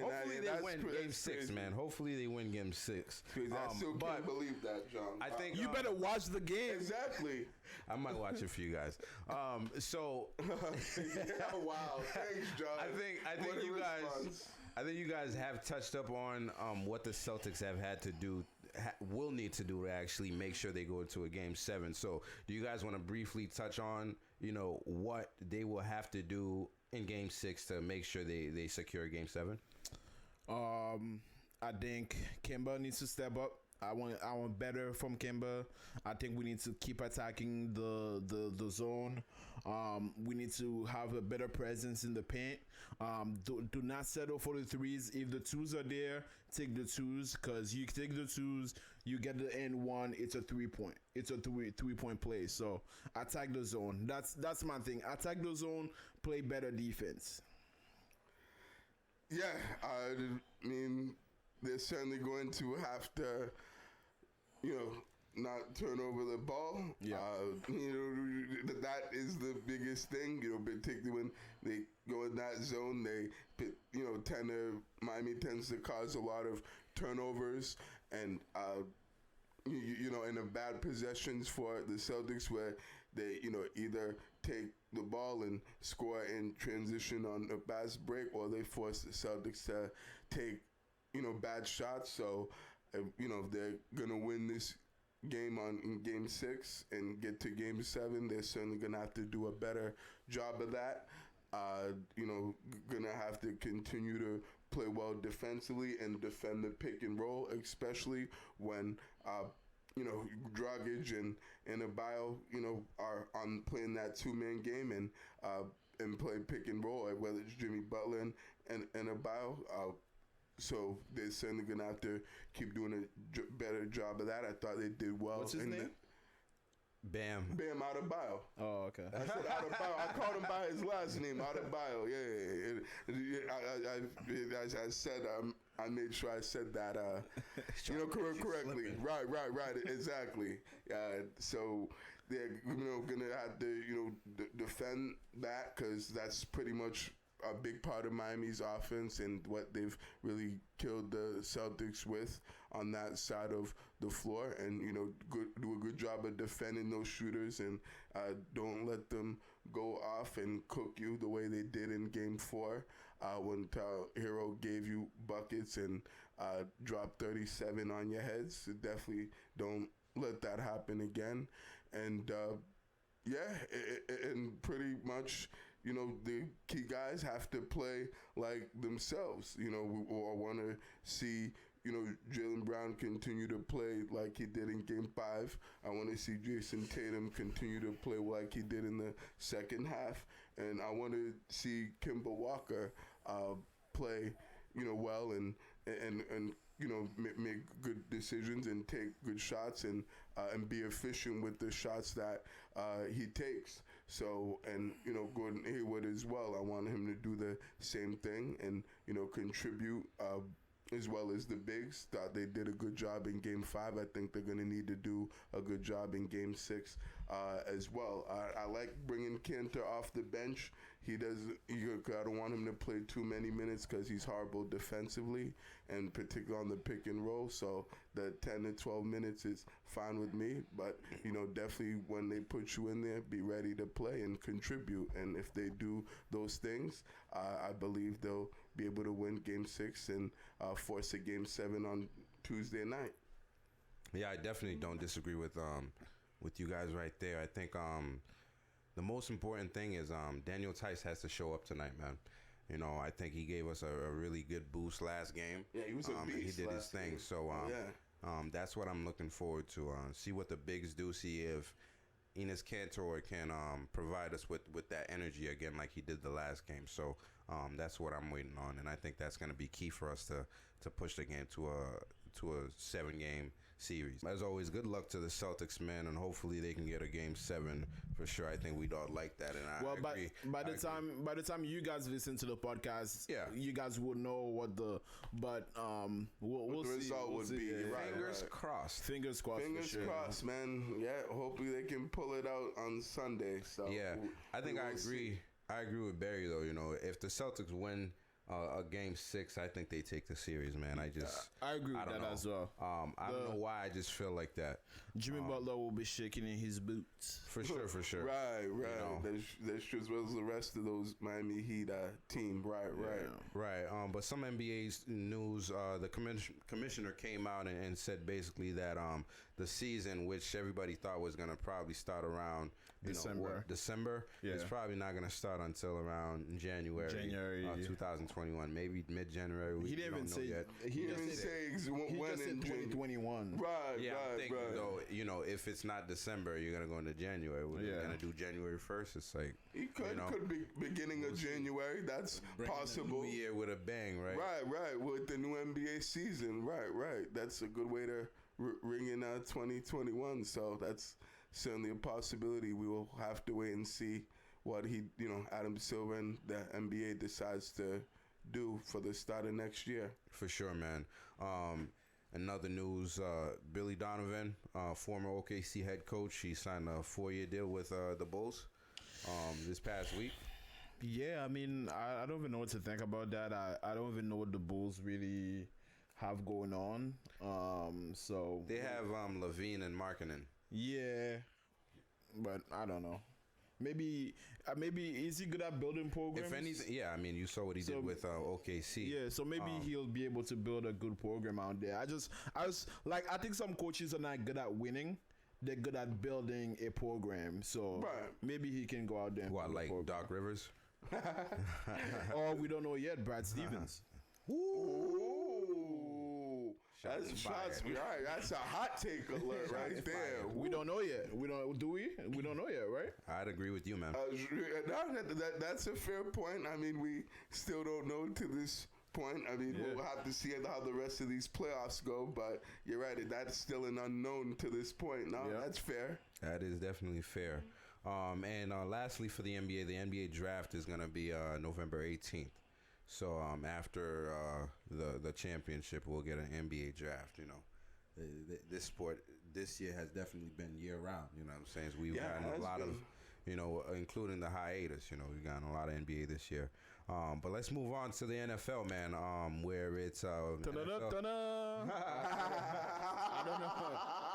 hopefully that- they that's win cra- game that's 6, crazy. man. Hopefully they win game 6. Crazy. I still but can't believe that, John. I think You better watch the game. Exactly. I might watch it for you guys. So Yeah, wow. Thanks, John. I think What a you guys. response. I think you guys have touched up on what the Celtics have had to do, will need to do to actually make sure they go into a game 7. So, do you guys want to briefly touch on, what they will have to do in game 6 to make sure they secure game 7? I think Kemba needs to step up. I want better from Kemba. I think we need to keep attacking the zone. We need to have a better presence in the paint. Do not settle for the threes. If the twos are there, take the twos, because you take the twos, you get the end one. It's a 3-point. It's a 3-point play. So attack the zone. That's my thing. Attack the zone. Play better defense. Yeah, I mean, they're certainly going to have to, not turn over the ball. Yeah. That is the biggest thing, particularly when they go in that zone. Miami tends to cause a lot of turnovers and, in the bad possessions for the Celtics where they, either take the ball and score in transition on a fast break, or they force the Celtics to take, bad shots. So, if they're going to win this game in game 6 and get to game 7, they're certainly going to have to do a better job of that. Gonna have to continue to play well defensively and defend the pick and roll, especially when Dragic and Ebua, are on playing that 2-man game and play pick and roll, whether it's Jimmy Butler and Ebua. So they're certainly gonna have to keep doing a better job of that. I thought they did well. What's his name? Bam Adebayo. Oh, okay. I said Adebayo. I called him by his last name, Adebayo. I said I made sure I said that correctly. Right. Exactly. So they're gonna have to defend that, because that's pretty much a big part of Miami's offense and what they've really killed the Celtics with on that side of the floor, and do a good job of defending those shooters, and don't let them go off and cook you the way they did in Game 4 when Hero gave you buckets and dropped 37 on your heads. So definitely don't let that happen again. And and pretty much the key guys have to play like themselves. I want to see Jaylen Brown continue to play like he did in Game 5. I want to see Jason Tatum continue to play like he did in the second half, and I want to see Kemba Walker play well and make good decisions and take good shots and be efficient with the shots that he takes. So, and Gordon Hayward as well. I want him to do the same thing and contribute as well as the bigs. Thought they did a good job in Game 5. I think they're going to need to do a good job in Game 6 as well. I like bringing Kanter off the bench. I don't want him to play too many minutes because he's horrible defensively, and particularly on the pick and roll. So the 10 to 12 minutes is fine with me. But, definitely when they put you in there, be ready to play and contribute. And if they do those things, I believe they'll be able to win Game 6 and force a Game 7 on Tuesday night. Yeah, I definitely don't disagree with you guys right there. I think the most important thing is Daniel Tice has to show up tonight, man. I think he gave us a really good boost last game. Yeah, he was a beast. He did his thing. Game. So that's what I'm looking forward to. See what the bigs do. See if Enes Kanter can provide us with that energy again like he did the last game. So that's what I'm waiting on, and I think that's going to be key for us to push the game to a 7-game series. As always, good luck to the Celtics, man, and hopefully they can get a Game 7 for sure. I think we'd all like that, and I agree. By the time you guys listen to the podcast, you guys will know what the we'll the see. result would be. Right, Fingers crossed. Fingers crossed. Fingers crossed, man. Yeah, hopefully they can pull it out on Sunday. So yeah, I think I agree. I agree with Barry though. If the Celtics win a Game 6, I think they take the series, man. I agree with that as well. I don't know why. I just feel like that. Jimmy Butler will be shaking in his boots. For sure. Right. That's just as well as the rest of those Miami Heat team. Right. But some NBA news, the commissioner came out and said basically that the season, which everybody thought was going to probably start around December, it's probably not going to start until around January 2021, maybe mid-January. He didn't even say yet. He didn't say when in 2021. Right. I'm thinking though, if it's not December, you're gonna go into January. We're gonna do January 1st. It's like he could be beginning of January. That's possible. New year with a bang, right? Right. With the new NBA season, right. That's a good way to ring in 2021. So that's certainly a possibility. We will have to wait and see what Adam Silver and the NBA decides to do for the start of next year. For sure, man. Another news, Billy Donovan, former OKC head coach, he signed a 4-year deal with the Bulls this past week. Yeah, I mean, I don't even know what to think about that. I don't even know what the Bulls really have going on. So they have Levine and Markkanen. Yeah, but I don't know. Maybe is he good at building programs? If anything, yeah. I mean, you saw what he did with OKC. Yeah, so maybe he'll be able to build a good program out there. I think some coaches are not good at winning. They're good at building a program. So maybe he can go out there and like Doc Rivers. Or we don't know yet, Brad Stevens. Ooh, that's Shots shots. All right, that's a hot take alert right there. We don't know yet. We don't. Do we? We don't know yet, right? I'd agree with you, man. That's a fair point. I mean, we still don't know to this point. I mean, we'll have to see how the rest of these playoffs go. But you're right, that's still an unknown to this point. No, that's fair. That is definitely fair. And lastly, for the NBA draft is going to be November 18th. So after the championship, we'll get an NBA draft. You know, this sport this year has definitely been year round. You know what I'm saying? So we've gotten a lot of, you know, including the hiatus. You know, we've gotten a lot of NBA this year. But let's move on to the NFL, man. Where it's NFL.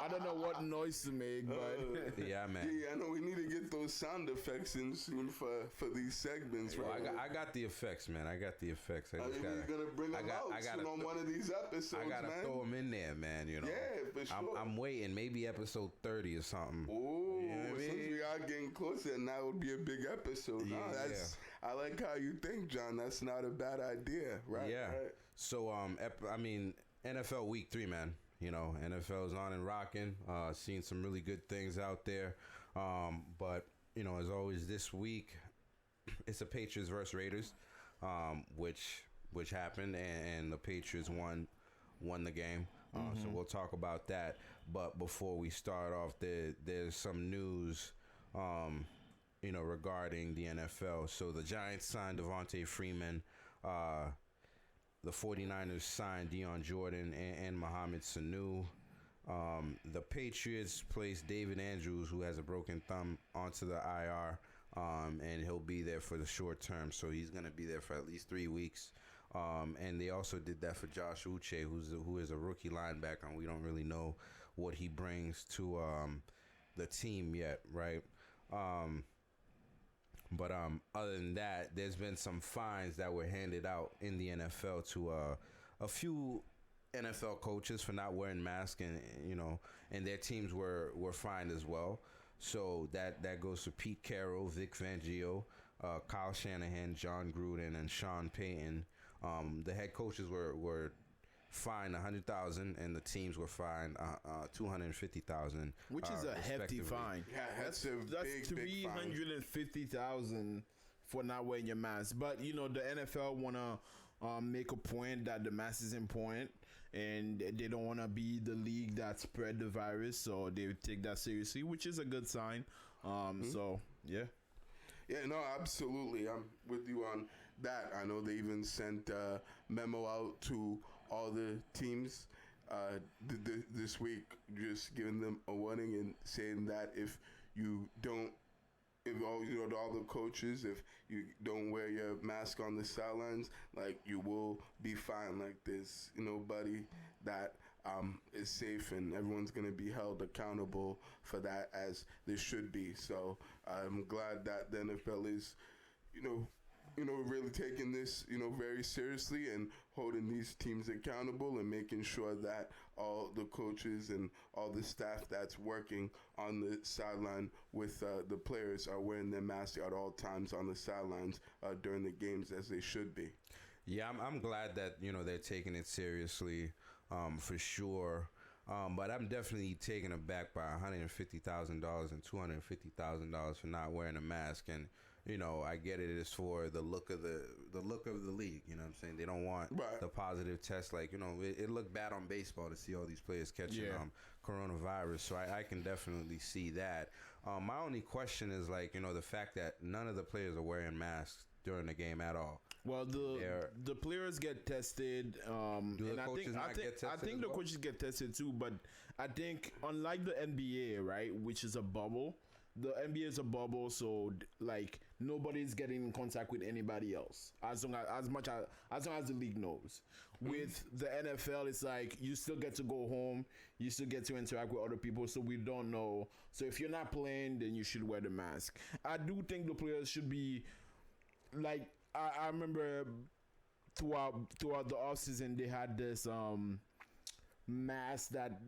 I don't know what noise to make, but yeah, man. Yeah, I know we need to get those sound effects in soon for these segments, Well, right? I got the effects, man. I got the effects. You're gonna bring them out soon on one of these episodes, I gotta man. throw them in there, man. You know. Yeah, for sure. I'm waiting. Maybe episode 30 or something. Ooh, You know what I since mean? we are getting closer, and that would be a big episode. Yeah, I like how you think, John. That's not a bad idea, right? Yeah. Right. So I mean, NFL Week 3, man. You know, NFL's on and rocking. Seen some really good things out there. But you know, as always, this week it's the Patriots versus Raiders, which happened, and the Patriots won the game. So we'll talk about that. But before we start off, there's some news, you know, regarding the NFL. So the Giants signed Devontae Freeman. The 49ers signed Deion Jordan and Mohamed Sanu. The Patriots placed David Andrews, who has a broken thumb, onto the IR, and he'll be there for the short term. So he's going to be there for at least 3 weeks. And they also did that for Josh Uche, who is a rookie linebacker, and we don't really know what he brings to the team yet, right? But other than that, there's been some fines that were handed out in the NFL to a few NFL coaches for not wearing masks, and you know, and their teams were fined as well. So that goes to Pete Carroll, Vic Fangio, Kyle Shanahan, John Gruden, and Sean Payton. The head coaches were fined $100,000, and the teams were fined $250,000, which is a hefty fine. Yeah, that's big fine. $350,000 for not wearing your mask. But you know, the NFL wanna make a point that the mask is important, and they don't wanna be the league that spread the virus, so they take that seriously, which is a good sign. So yeah. Yeah, no, absolutely. I'm with you on that. I know they even sent a memo out to all the teams this week, just giving them a warning and saying that if you don't, to all the coaches, if you don't wear your mask on the sidelines, like, you will be fined. Like, there's nobody that is safe, and everyone's going to be held accountable for that, as there should be. So I'm glad that the NFL is, really taking this, very seriously, and holding these teams accountable, and making sure that all the coaches and all the staff that's working on the sideline with the players are wearing their masks at all times on the sidelines during the games, as they should be. Yeah, I'm glad that they're taking it seriously, for sure. But I'm definitely taken aback by $150,000 and $250,000 for not wearing a mask. And I get it is for the look of the league. You know what I'm saying? They don't want the positive test. Like, it looked bad on baseball to see all these players catching coronavirus. So I can definitely see that. My only question is, like, the fact that none of the players are wearing masks during the game at all. Well, the players get tested. Do the coaches not get tested? I think the coaches get tested too, but I think, unlike the NBA, right, which is a bubble, the NBA is a bubble, so like nobody's getting in contact with anybody else as long as the league knows. With the NFL, it's like you still get to go home, you still get to interact with other people, so we don't know. So if you're not playing, then you should wear the mask. I do think the players should be like, I remember throughout the offseason they had this mask that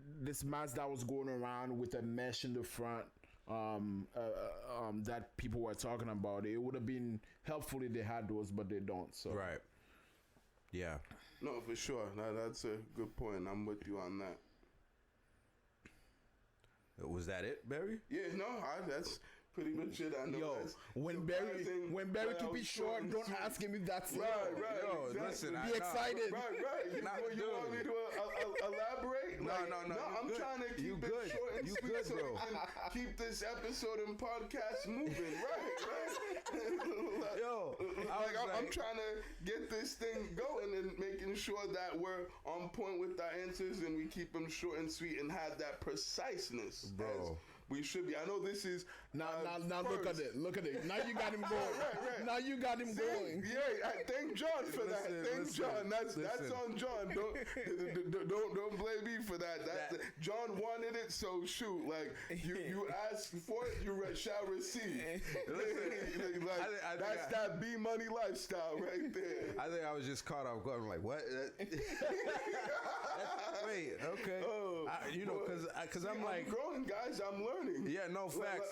was going around with a mesh in the front. that people were talking about. It would have been helpful if they had those, but they don't. So Right. Yeah. No, for sure. That's a good point. I'm with you on that. Was that it, Barry? Yeah, no, that's pretty much it. I know. Yo, that's when Barry surprising, keep how it short, and don't sweet. ask him if that's it. Right. Yo, Exactly. listen, Be I- excited. Right. You want me to elaborate? No, Like, no, you I'm good. trying to keep You it good. short and You sweet good, so bro. we can keep this episode and podcast moving. Right. Yo, I'm trying to get this thing going and making sure that we're on point with our answers and we keep them short and sweet and have that preciseness, Bro. as we should be. I know this is Now look at it. Look at it. Now you got him going. Right. Now you got him going. Yeah, thank John for that. Thank John. That's on John. Don't blame me for that. John wanted it, so shoot. Like you ask for it, you shall receive. That's that B money lifestyle right there. I think I was just caught off guard. I'm like, what? Wait, okay. Because I'm like, growing, guys. I'm learning. yeah, no facts.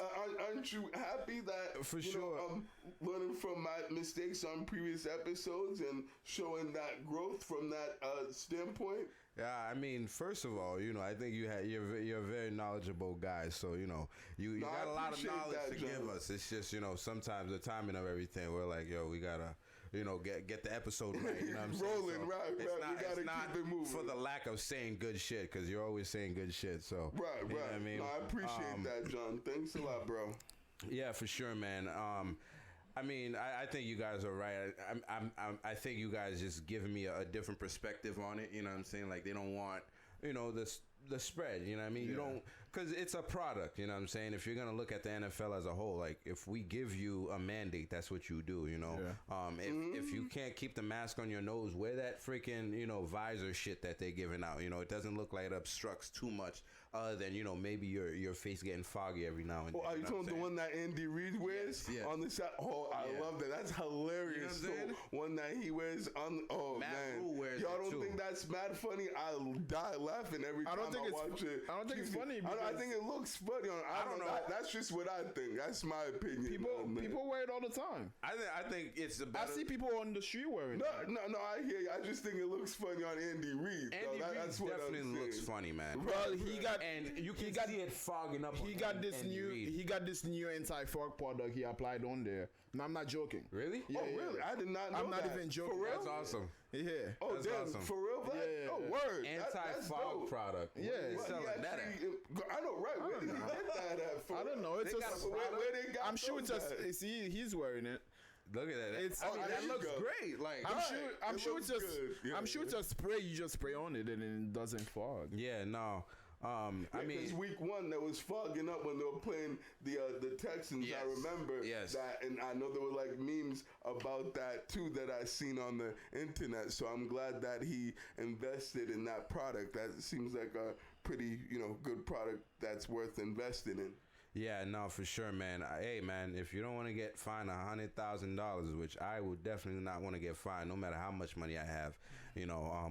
Aren't you happy that For you sure. know, I'm learning from my mistakes on previous episodes and showing that growth from that standpoint? Yeah, I mean, first of all, I think you're a very knowledgeable guy, so you No, got I a lot of appreciate knowledge that, to John. give us. It's just sometimes the timing of everything, we're like, yo, we gotta get the episode right. You know what I'm saying? Rolling, So right. It's We not, gotta it's not keep it moving. for the lack of saying good shit, because you're always saying good shit. So Right. you know what I mean? No, I appreciate that, John. Thanks a lot, bro. Yeah, for sure, man. I mean, I think you guys are right. I think you guys just giving me a different perspective on it. You know what I'm saying? Like they don't want, the spread. You know what I mean? You don't, because it's a product. You know what I'm saying? If you're gonna look at the NFL as a whole, like if we give you a mandate, that's what you do. If you can't keep the mask on your nose, wear that freaking visor shit that they're giving out. It doesn't look like it obstructs too much. Other than maybe your face getting foggy every now and then. Oh, are you talking the one that Andy Reid wears Yes. on the side? Oh, I love that. That's hilarious. You know what I'm saying? So, one that he wears on. Oh Matt man, Rule wears y'all it, don't too. think that's mad funny? I'll die laughing every time I don't think it's watch it. I don't think it's funny I because think it looks funny. I don't know. That's just what I think. That's my opinion. people wear it all the time. I think it's the I better. see people on the street wearing it. No, I hear you. I just think it looks funny on Andy Reid. Andy Reid That's what definitely I'm looks saying. funny, man. Well, he got And you can see it fogging up. he on got this Andy new Reid. he got this new anti-fog product he applied on there. And I'm not joking. Really? Yeah, Oh, really? I did not know I'm not that. even joking. For real? That's awesome. Yeah. Oh, That's damn. awesome. For real, Vlad? Yeah. Oh, word. That's Anti-fog dope. product. Yeah. Where they Well, selling that at? I know, right? Where did he get that at? For I don't know. It's They a got a Where they got I'm sure it's those a at? see he's wearing it. Look at that. It's- I mean, oh, that there looks you go. great. Like, I'm It sure looks it's just good. Yeah, I'm sure it's a spray you just spray on it and it doesn't fog. yeah, no. I Because mean, week one that was fogging up when they were playing the Texans. Yes. I remember Yes. that, and I know there were like memes about that too that I seen on the internet. So I'm glad that he invested in that product. That seems like a pretty good product that's worth investing in. yeah, no, for sure, man. Hey, man, if you don't want to get fined $100,000, which I would definitely not want to get fined, no matter how much money I have,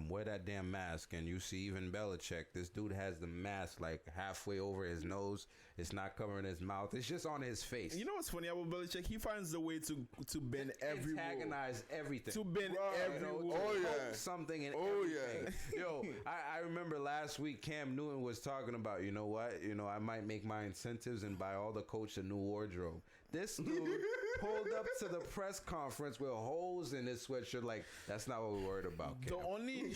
wear that damn mask. And you see, even Belichick, this dude has the mask like halfway over his nose. It's not covering his mouth. It's just on his face. You know what's funny about Belichick? He finds the way to bend every rule. Antagonize everything. To bend Right. every rule. Oh, yeah. Poke something in Oh, everything. Yo, I remember last week Cam Newton was talking about, you know what? I might make my incentives and buy all the coach a new wardrobe. This dude pulled up to the press conference with holes in his sweatshirt. Like, that's not what we're worried about, Cam. The only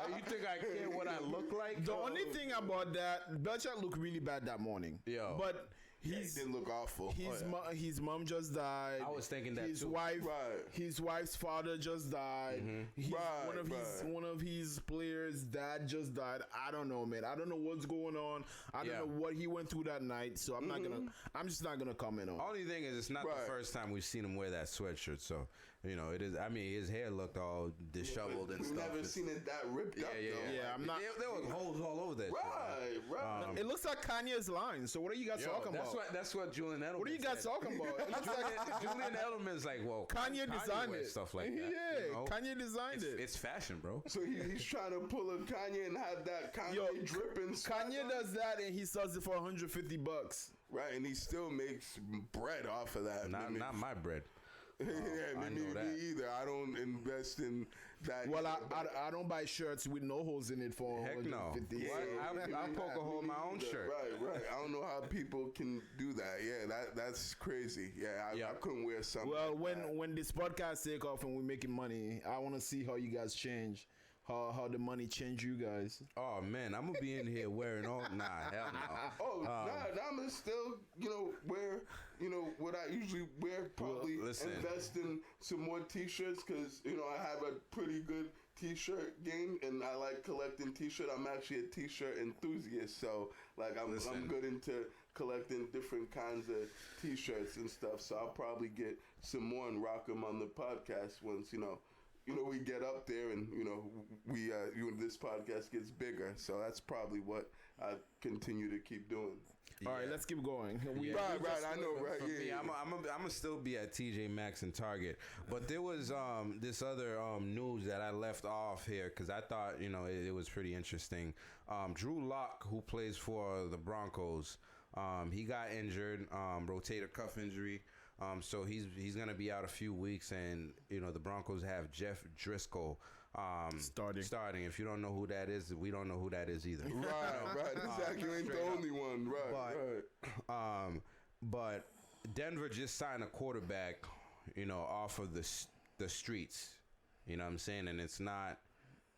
You think I care what I look like? the only thing about that, Belichick looked really bad that morning. Yo. But He didn't look awful. his mom just died. I was thinking that his too. wife, Right. his wife's father just died. Right, One of his players' dad just died. I don't know, man. I don't know what's going on. I don't Yeah. know what he went through that night. So I'm just not gonna comment on. Only thing is, it's not Right. the first time we've seen him wear that sweatshirt. So, You know, it is. I mean, his hair looked all disheveled and We've stuff. never seen it that ripped up. Though. Yeah, I'm not. There was holes all over that. Right. It looks like Kanye's line. So what are you guys talking about? That's what Julian Edelman. What are you guys talking about? It looks like Julian Edelman's like, well, Kanye designed wears it. stuff like that. Yeah, you know? Kanye designed it. It's fashion, bro. So he's trying to pull a Kanye and have that Kanye dripping. Kanye does that and he sells it for $150. Right, and he still makes bread off of that. Not my bread. Yeah, I me know that. either. I don't invest in that. Well, either, I don't buy shirts with no holes in it for Heck no. $150. I'll poke a hole in my own shirt. Right. I don't know how people can do that. Yeah, that's crazy. Yeah, I couldn't wear something. Well, like that. when this podcast take off and we're making money, I want to see how you guys change. How the money change you guys. Oh man, I'm gonna be in here wearing all. Nah, hell no. Oh, I'm gonna still, wear, what I usually wear. Probably invest in some more T-shirts because, I have a pretty good T-shirt game and I like collecting T-shirt. I'm actually a T-shirt enthusiast, so like I'm good into collecting different kinds of T-shirts and stuff. So I'll probably get some more and rock them on the podcast once, we get up there and, we this podcast gets bigger. So that's probably what I continue to keep doing. All right, let's keep going. Right, I know, right? For me, I'm gonna still be at TJ Maxx and Target, but there was this other news that I left off here because I thought it was pretty interesting. Drew Lock, who plays for the Broncos, he got injured, rotator cuff injury. So he's gonna be out a few weeks, and the Broncos have Jeff Driscoll starting. If you don't know who that is, we don't know who that is either. Right. Exactly, ain't the only one. Right. But Denver just signed a quarterback, off of the streets. You know what I'm saying? And it's not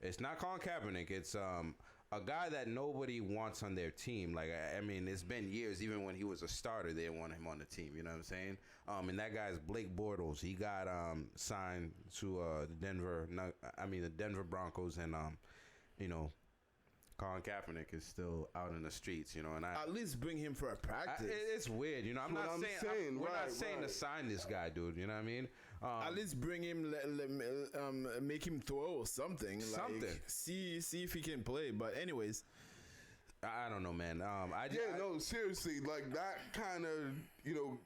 Colin Kaepernick. It's a guy that nobody wants on their team. Like, I mean, it's been years. Even when he was a starter, they didn't want him on the team. You know what I'm saying? And that guy's Blake Bortles. He got signed to the Denver Broncos, and Colin Kaepernick is still out in the streets. And at least bring him for a practice. It's weird. I'm not saying we're not saying to sign this guy, dude. You know what I mean? At least bring him, make him throw something. Like, see if he can play. But anyways, I don't know, man. Seriously, like that kind of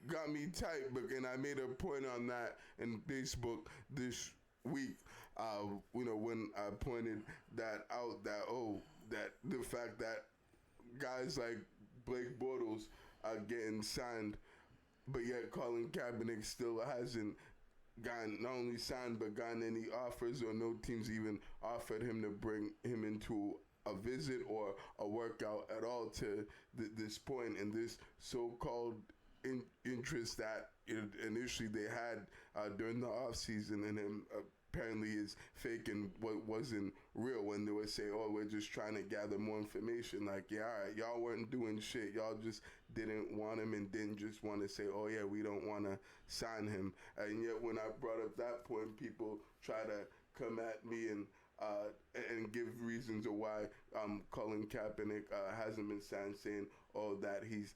got me tight. But and I made a point on that in Facebook this week. When I pointed that out, that the fact that guys like Blake Bortles are getting signed, but yet Colin Kaepernick still hasn't gotten not only signed but gotten any offers, or no teams even offered him to bring him into a visit or a workout at all to this point, and this so-called interest that initially they had during the offseason, and him apparently is fake and what wasn't real when they would say, oh, we're just trying to gather more information. Like, yeah, all right, y'all weren't doing shit. Y'all just didn't want him and didn't just want to say, oh, yeah, we don't want to sign him. And yet when I brought up that point, people try to come at me and give reasons of why Colin Kaepernick hasn't been signed, saying, oh, that he's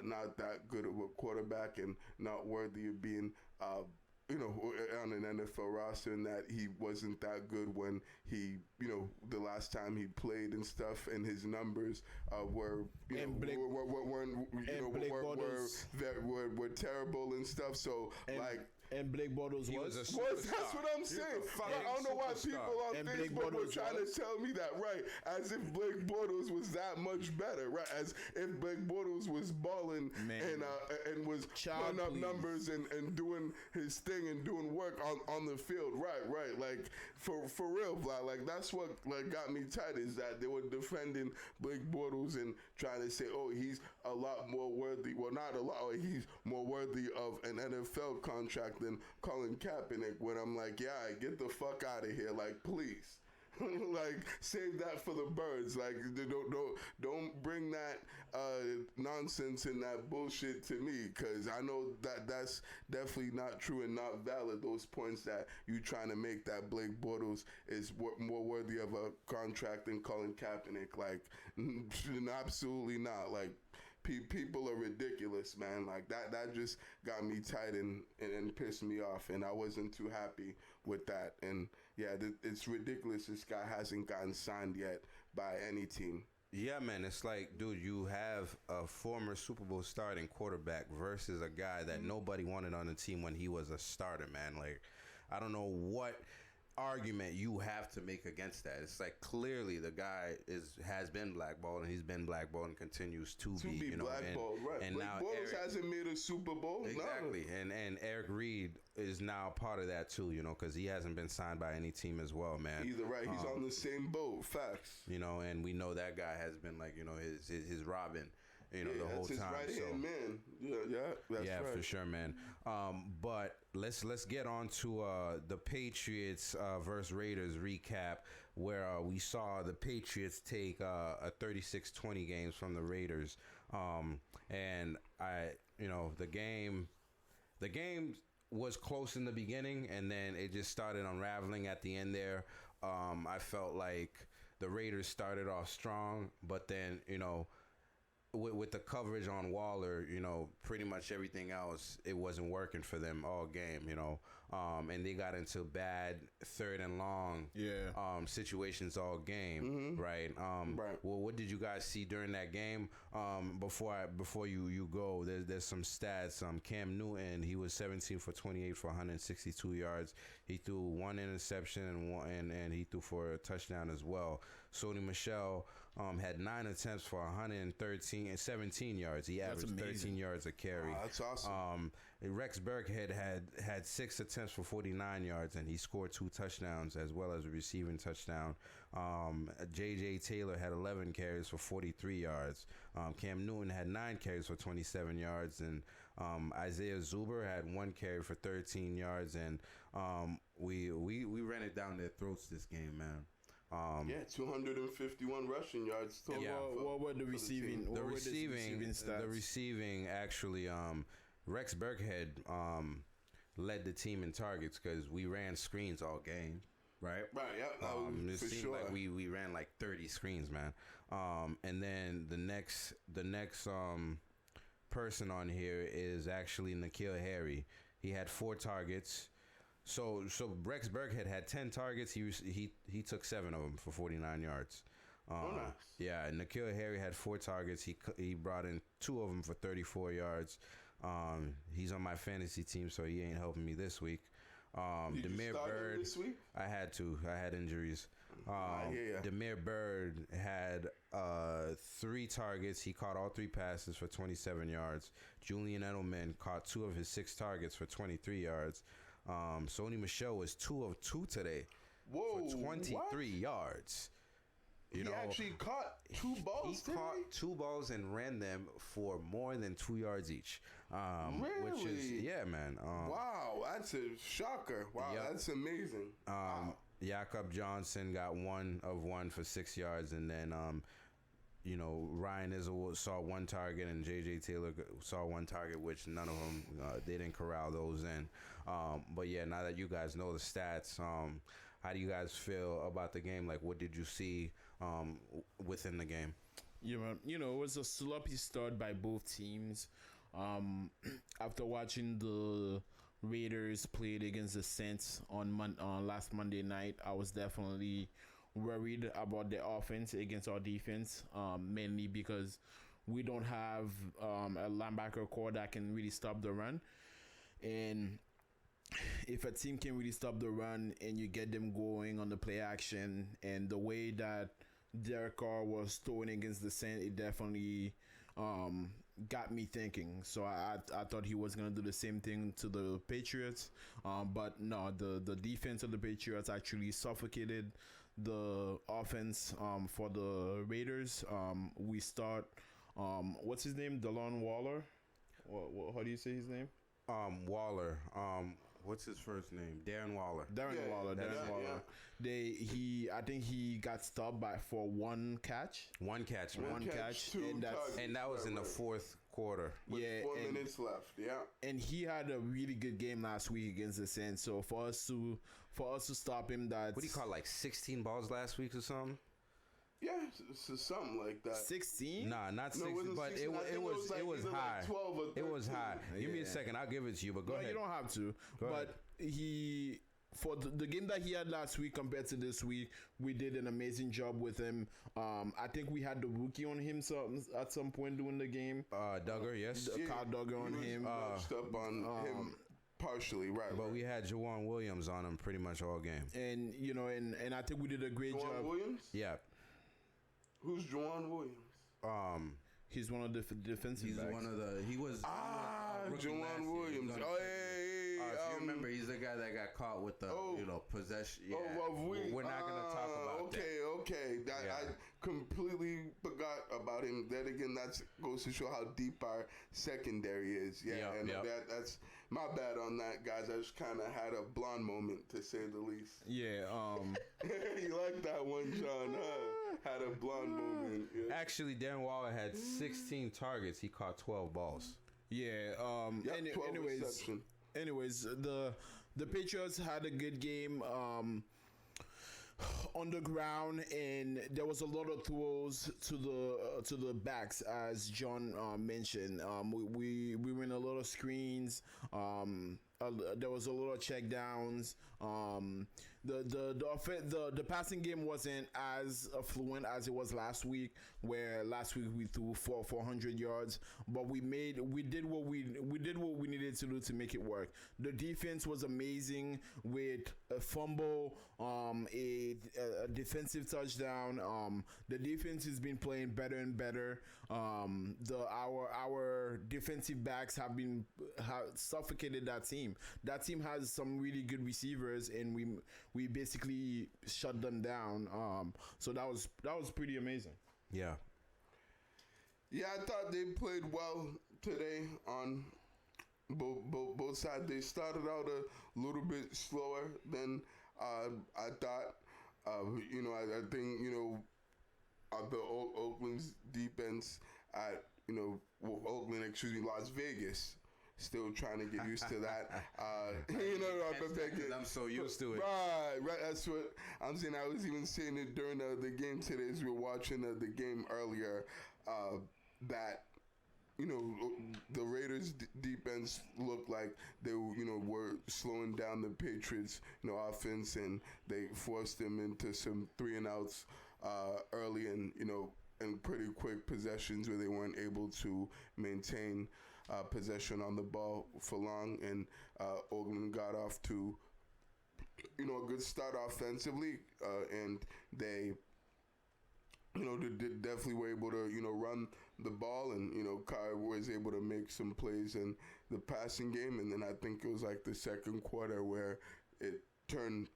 not that good of a quarterback and not worthy of being on an NFL roster, and that he wasn't that good when he, the last time he played and stuff, and his numbers were terrible and stuff. So and Blake Bortles was a superstar. That's what I'm saying. I don't know why people on Facebook were trying to tell me that, right? As if Blake Bortles was that much better, right? As if Blake Bortles was balling and was putting up numbers and doing his thing and doing work on the field, right? Like for real, like that's what got me tight, is that they were defending Blake Bortles and trying to say, oh, he's a lot more worthy. Well, not a lot. He's more worthy of an NFL contract than Colin Kaepernick, when I'm like, yeah, get the fuck out of here, like, please. Like, save that for the birds. Like, don't bring that nonsense and that bullshit to me, because I know that's definitely not true and not valid, those points that you trying to make, that Blake Bortles is more worthy of a contract than Colin Kaepernick. Like, absolutely not. Like, People are ridiculous, man. Like that just got me tight and pissed me off, and I wasn't too happy with that. And yeah, it's ridiculous. This guy hasn't gotten signed yet by any team. Yeah, man, it's like, dude, you have a former Super Bowl starting quarterback versus a guy that nobody wanted on the team when he was a starter, man. Like, I don't know what argument you have to make against that. It's like clearly the guy has been blackballed, and he's been blackballed and continues to be, you know, blackballed, right? And Blake now Bortles hasn't made a Super Bowl. Exactly, No. and Eric Reed is now part of that too, you know, because he hasn't been signed by any team as well, man. Either right, he's on the same boat. Facts. You know, and we know that guy has been like, you know, his Robin, you know, the whole that's his time. right-hand man. That's right. For sure, man. But let's get on to the Patriots versus Raiders recap, where we saw the Patriots take a 36-20 games from the Raiders. And the game was close in the beginning, and then it just started unraveling at the end there. I felt like the Raiders started off strong, but then, you know, with the coverage on Waller, you know, pretty much everything else, it wasn't working for them all game, you know. And they got into bad third and long situations all game, right? Right. Well, what did you guys see during that game? Before you go, there's some stats. Cam Newton, he was 17 for 28 for 162 yards. He threw one interception and he threw for a touchdown as well. Sony Michel had 9 attempts for 113 and 17 yards. He averaged 13 yards a carry. That's awesome. Rex Burkhead had 6 attempts for 49 yards, and he scored 2 touchdowns as well as a receiving touchdown. J.J. Taylor had 11 carries for 43 yards. Cam Newton had 9 carries for 27 yards, and Isaiah Zuber had 1 carry for 13 yards. And we ran it down their throats this game, man. 251 rushing yards. What were the receiving? The receiving actually, Rex Burkhead led the team in targets because we ran screens all game, right? Right, yeah. It seemed like we ran like 30 screens, man. And then the next person on here is actually N'Keal Harry. He had 4 targets. So Rex Burkhead had 10 targets. He took 7 of them for 49 yards. Nice. Yeah, N'Keal Harry had 4 targets. He brought in 2 of them for 34 yards. He's on my fantasy team, so he ain't helping me this week. Did Demir you start Bird, him this week? I had to. I had injuries. Demir Bird had 3 targets. He caught all 3 passes for 27 yards. Julian Edelman caught 2 of his 6 targets for 23 yards. Sony Michel was 2 of 2 today for 23 yards. He actually caught 2 balls. He caught 2 balls and ran them for more than 2 yards each. Really? Which is, man. Wow, that's a shocker. Wow, that's amazing. Jakob Johnson got 1 of 1 for 6 yards, and then Ryan Izzo saw 1 target, and J.J. Taylor saw 1 target, which none of them they didn't corral those in. But yeah, now that you guys know the stats, how do you guys feel about the game? Like, what did you see within the game? It was a sloppy start by both teams. After watching the Raiders played against the Saints on last Monday night, I was definitely worried about the offense against our defense, mainly because we don't have a linebacker core that can really stop the run. And if a team can really stop the run and you get them going on the play action, and the way that Derek Carr was throwing against the Saints, it definitely got me thinking. So I thought he was going to do the same thing to the Patriots. But no, the defense of the Patriots actually suffocated the offense for the Raiders. We start, what's his name? Delon Waller? How do you say his name? Waller. What's his first name? Darren Waller. Darren Waller. I think he got stopped for 1 catch. 1 catch, man. 1 catch, 2 and that was in the 4th quarter. With 4 minutes left. Yeah. And he had a really good game last week against the Saints. So for us to stop him, What he caught, like 16 balls last week or something? Yeah, so something like that. 16? Nah, not No, 60, it wasn't but 16. I think it was either high. 12 or 13. It was high. Give me a Yeah. second. I'll give it to you, but go No, ahead. you don't have to. Go ahead. But he, for the game that he had last week compared to this week, we did an amazing job with him. I think we had the rookie on him at some point during the game. Duggar, yes. Kyle Duggar on He was him. matched up on him partially, right? But we had Juwan Williams on him pretty much all game. And and I think we did a great Juwan job. Williams? Yeah. Who's Juwan Williams? He's one of the defensive He's backs. one of the. He was. rookie last Juwan year. Williams. He's on- Oh, hey, if you remember, he's the guy that got caught with the possession. Yeah. We're not gonna talk about that. Okay. Yeah. I completely forgot about him. Then again, that goes to show how deep our secondary is. Yeah, and that's my bad on that, guys. I just kind of had a blonde moment, to say the least. Yeah. You like that one, John? Huh? Had a blonde moment. Yeah. Actually, Darren Waller had 16 targets. He caught 12 balls. Yeah. Yep, 12 reception. Anyways, the Patriots had a good game on the ground, and there was a lot of throws to the backs, as John mentioned. We win a lot of screens. There was a lot of check downs. The passing game wasn't as fluent as it was last week, where last week we threw 400 yards, but we did what we needed to do to make it work. The defense was amazing with a fumble, a defensive touchdown. The defense has been playing better and better. Our defensive backs have suffocated that team. That team has some really good receivers, and we basically shut them down. So that was pretty amazing. Yeah. Yeah, I thought they played well today on both sides. They started out a little bit slower than I thought. I think the Oakland's defense at Las Vegas. Still trying to get used to that. I'm so used to it. Right. That's what I'm saying. I was even saying it during the game today as we were watching the game earlier. That the Raiders' defense looked like they were slowing down the Patriots offense, and they forced them into some 3-and-outs early, and pretty quick possessions where they weren't able to maintain possession on the ball for long, and Oakland got off to a good start offensively, and they definitely were able to run the ball, and Kyle was able to make some plays in the passing game, and then I think it was like the second quarter where it turned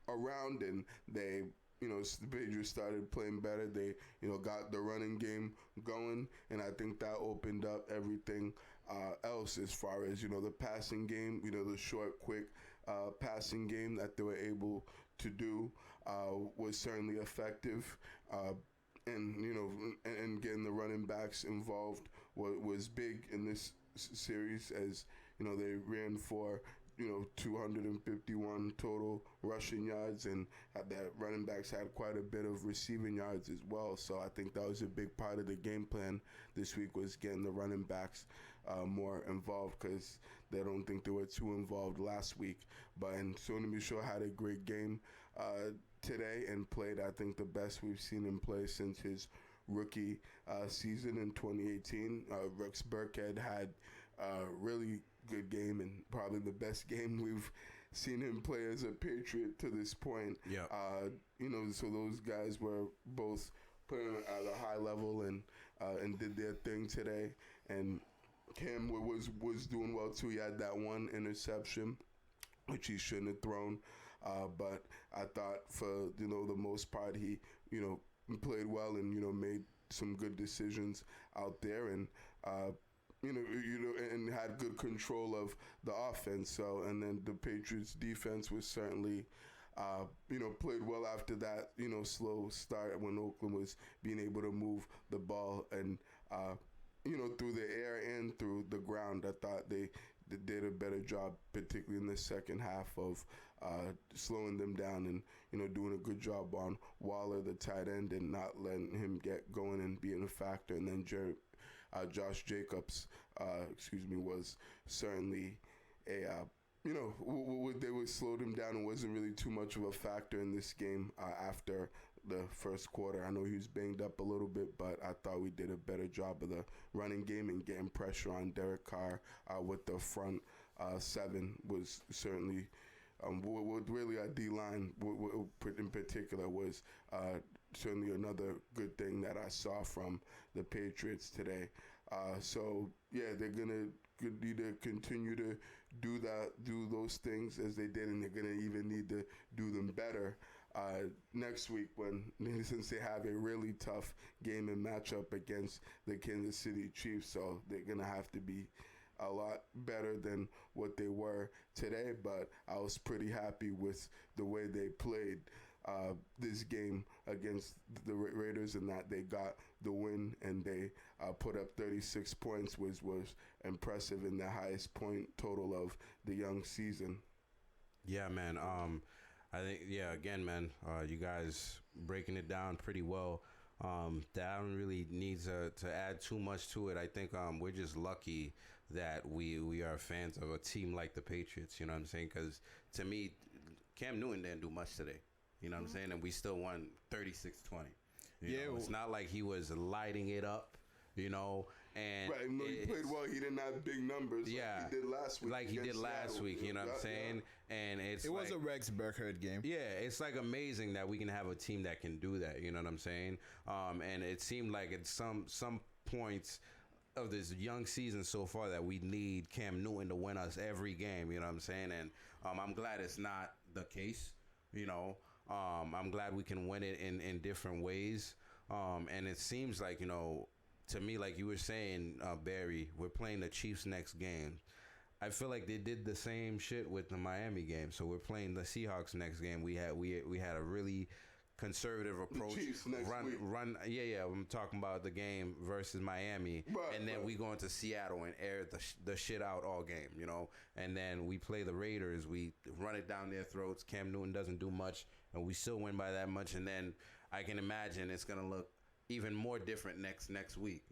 around, and they the Patriots started playing better. They, got the running game going, and I think that opened up everything else as far as, the passing game, the short, quick passing game that they were able to do was certainly effective. And getting the running backs involved was big in this series, as, they ran for 251 total rushing yards, and that running backs had quite a bit of receiving yards as well. So I think that was a big part of the game plan this week, was getting the running backs more involved, because they don't think they were too involved last week. But Sonny Michel had a great game today and played, I think, the best we've seen him play since his rookie season in 2018. Rex Burkhead had really good game, and probably the best game we've seen him play as a Patriot to this point. Yeah. So those guys were both playing at a high level and did their thing today. And Cam was doing well too. He had that one interception, which he shouldn't have thrown. But I thought for the most part he played well and made some good decisions out there, and and had good control of the offense. So, and then the Patriots defense was certainly, played well after that, slow start when Oakland was being able to move the ball and, through the air and through the ground. I thought they they did a better job, particularly in the second half, of slowing them down and doing a good job on Waller, the tight end, and not letting him get going and being a factor. And then Josh Jacobs, was certainly a they would slow him down and wasn't really too much of a factor in this game after the first quarter. I know he was banged up a little bit, but I thought we did a better job of the running game and getting pressure on Derek Carr with the front seven was certainly really our D-line in particular was certainly another good thing that I saw from the Patriots today. So yeah, they're gonna need to continue to do those things as they did, and they're gonna even need to do them better next week since they have a really tough game and matchup against the Kansas City Chiefs. So they're gonna have to be a lot better than what they were today. But I was pretty happy with the way they played this game against the Raiders, and that they got the win and they put up 36 points, which was impressive and the highest point total of the young season. Yeah, man. I think, again, man, you guys breaking it down pretty well. That I don't really need to add too much to it. I think we're just lucky that we are fans of a team like the Patriots. You know what I'm saying? Because to me, Cam Newton didn't do much today. You know what I'm saying? And we still won 36-20. You know, it's not like he was lighting it up, and right, no, he played well. He didn't have big numbers like he did last week. Like he did last week, you know what I'm saying? And it was a Rex Burkhead game. Yeah, it's like amazing that we can have a team that can do that, you know what I'm saying? And it seemed like at some points of this young season so far that we need Cam Newton to win us every game, you know what I'm saying? And I'm glad it's not the case, I'm glad we can win it in different ways. And it seems like, to me, like you were saying, Barry, we're playing the Chiefs next game. I feel like they did the same shit with the Miami game. So we're playing the Seahawks next game. We had a really conservative approach. Chiefs next week. I'm talking about the game versus Miami, and then we go into Seattle and air the shit out all game, and then we play the Raiders. We run it down their throats. Cam Newton doesn't do much, and we still win by that much. And then I can imagine it's gonna look even more different next week,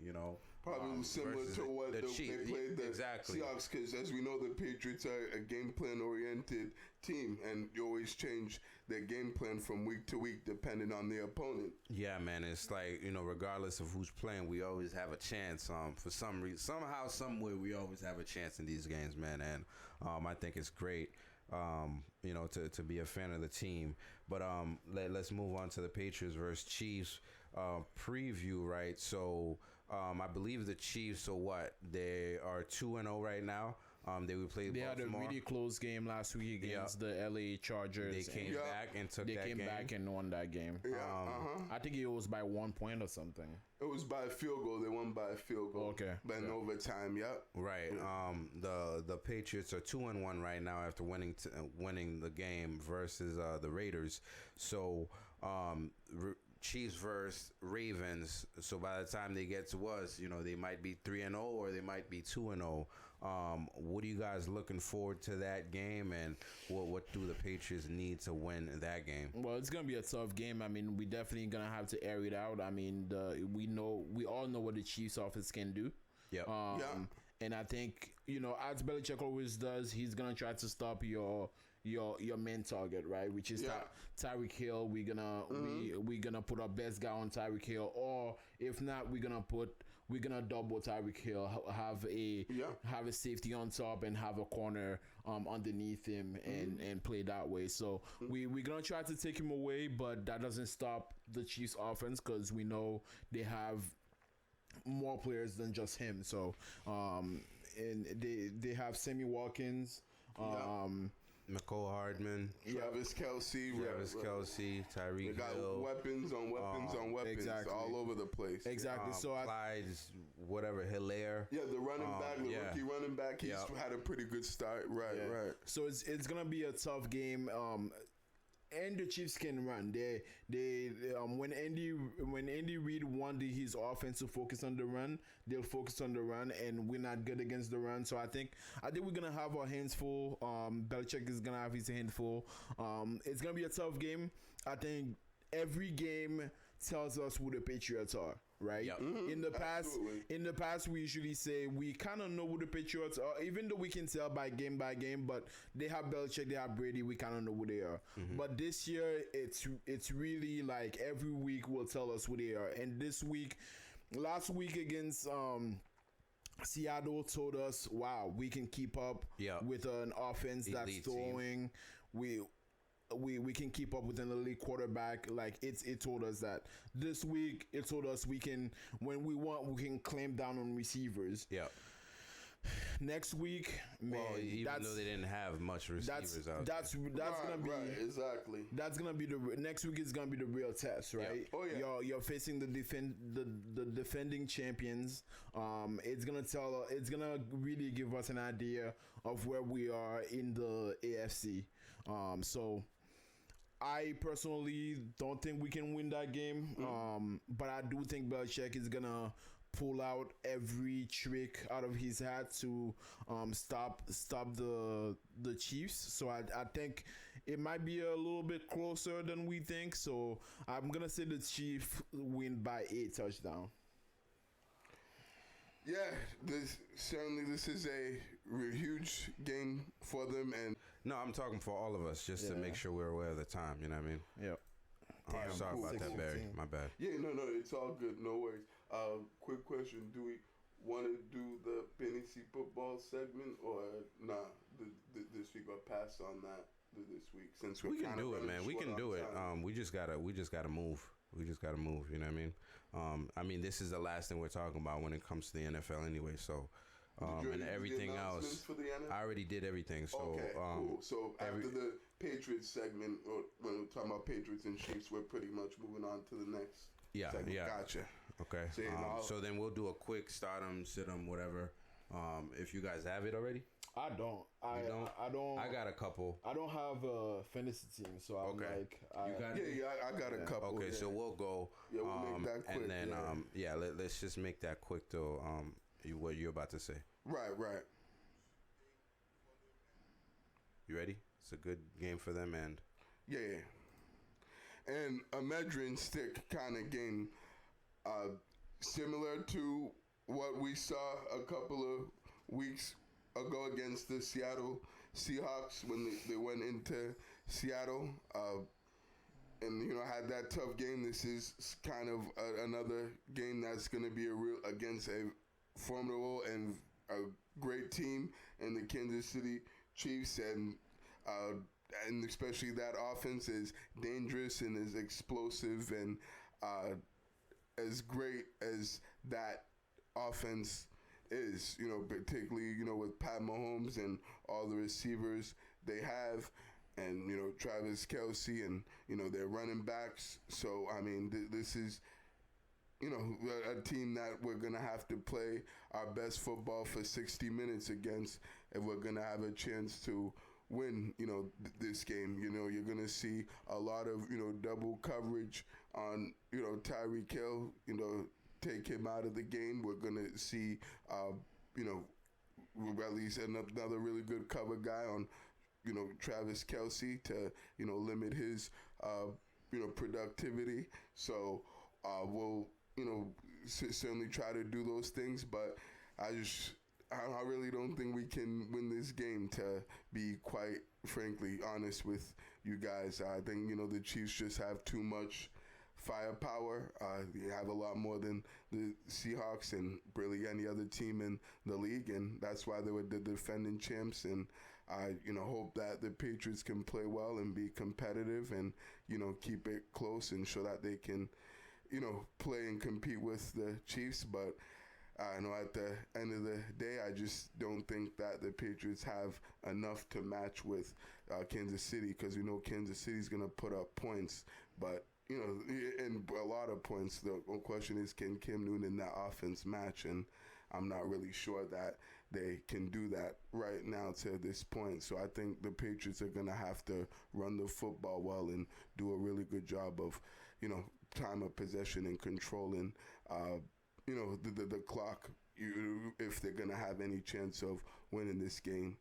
Probably similar to what they played the Seahawks, because as we know, the Patriots are a game plan oriented team, and you always change their game plan from week to week depending on the opponent. Yeah, man, it's like, regardless of who's playing, we always have a chance. For some reason, somehow, somewhere, we always have a chance in these games, man, and I think it's great. To be a fan of the team. But let's move on to the Patriots versus Chiefs preview, right? So I believe the Chiefs, they are 2-0 right now. They would play They Baltimore. had a really close game last week against the LA Chargers. They came back and took that game. They came back and won that game. I think it was by 1 point or something. It was by a field goal. They won by a field goal. Okay. But in overtime, Right. The Patriots are 2-1 right now after winning the game versus the Raiders. So Chiefs versus Ravens. So by the time they get to us, they might be 3-0 or they might be 2-0. What are you guys looking forward to that game, and what do the Patriots need to win that game? Well, it's gonna be a tough game. I mean, we definitely gonna have to air it out. I mean, we all know what the Chiefs offense can do. Yep. And I think as Belichick always does, he's gonna try to stop your main target, right? Which is Tyreek Hill. We're gonna put our best guy on Tyreek Hill, or if not, we're gonna double Tyreek Hill, have a safety on top and have a corner underneath him and play that way. So we're gonna try to take him away, but that doesn't stop the Chiefs offense, because we know they have more players than just him. So and they have Sammy Watkins, Nicole Hardman, Travis Kelce, Tyreek Hill. Weapons on weapons, exactly. all over the place. Exactly. So Clyde's Hilaire. Yeah, the running back, rookie running back, he's had a pretty good start. Right. So it's gonna be a tough game. and the Chiefs can run. When Andy Reid wanted his offense to focus on the run, they'll focus on the run, and we're not good against the run. So I think we're gonna have our hands full. Belichick is gonna have his hands full. It's gonna be a tough game. I think every game tells us who the Patriots are, right? Yep. In the Absolutely. past, we usually say we kind of know who the Patriots are, even though we can tell by game, but they have Belichick, they have Brady, we kind of know who they are. But this year, it's really like every week will tell us who they are. And this week, last week against Seattle told us, wow, we can keep up Yeah. with an offense that's Elite team. throwing. We can keep up with an elite quarterback. Like it told us that. This week it told us we can, when we want, we can clamp down on receivers. Yeah. Next week, man, Well, even that's though they didn't have much receivers out that's there. gonna be right, exactly. that's gonna be the next week is gonna be the real test, right? Oh, yeah. You're facing the defending champions. It's gonna really give us an idea of where we are in the AFC. So I personally don't think we can win that game. But I do think Belichick is gonna pull out every trick out of his hat to stop the Chiefs. So I think it might be a little bit closer than we think. So I'm gonna say the Chiefs win by 8 touchdowns. Yeah, this is a huge game for them, and No, I'm talking for all of us, just to Yeah. make sure we're aware of the time. You know what I mean? Yep. I'm sorry cool, about that, cool. Barry. My bad. yeah, no, it's all good, no worries. Quick question: do we want to do the fantasy football segment or nah? This week or pass on that this week since we're We can kinda do it, running man. We short can on do it. time. We just gotta move. We just gotta move. You know what I mean? This is the last thing we're talking about when it comes to the NFL, anyway. So, Did you already and do the everything announcements else, for the NFL? I already did everything. So, Okay, cool. So every- after the Patriots segment, or when we're talking about Patriots and Chiefs, we're pretty much moving on to the next Yeah, segment. yeah. Gotcha. Okay. So, you know, So then we'll do a quick start 'em, sit 'em, whatever. If you guys have it already, I don't. You don't? I don't. I got a couple. I don't have a fantasy team, so I'm Okay. like, You got it? Yeah, I got a couple. Okay, yeah. so we'll go. Yeah, we'll make that quick, And then, yeah. let's just make that quick though. What you're about to say? Right. You ready? It's a good game for them, and Yeah. And a measuring stick kind of game, similar to what we saw a couple of weeks ago against the Seattle Seahawks when they went into Seattle, and had that tough game. This is kind of another game that's going to be against a formidable and a great team in the Kansas City Chiefs, and especially that offense is dangerous and is explosive, and as great as that offense is, particularly, with Pat Mahomes and all the receivers they have, and, Travis Kelce and, their running backs. So, I mean, this is, a team that we're going to have to play our best football for 60 minutes against if we're going to have a chance to win, this game. You're going to see a lot of, double coverage on, Tyreek Hill, take him out of the game. We're going to see, at least another really good cover guy on, Travis Kelce to, limit his, productivity. So we'll, certainly try to do those things, but I really don't think we can win this game, to be quite frankly honest with you guys. I think, the Chiefs just have too much firepower. They have a lot more than the Seahawks and really any other team in the league, and that's why they were the defending champs. And I, hope that the Patriots can play well and be competitive and, keep it close and show that they can, play and compete with the Chiefs. But I know at the end of the day, I just don't think that the Patriots have enough to match with Kansas City, because we know Kansas City's going to put up points. But, and a lot of points. The question is, can Cam Newton and that offense match? And I'm not really sure that they can do that right now to this point. So I think the Patriots are going to have to run the football well and do a really good job of, time of possession and controlling, the clock, if they're going to have any chance of winning this game.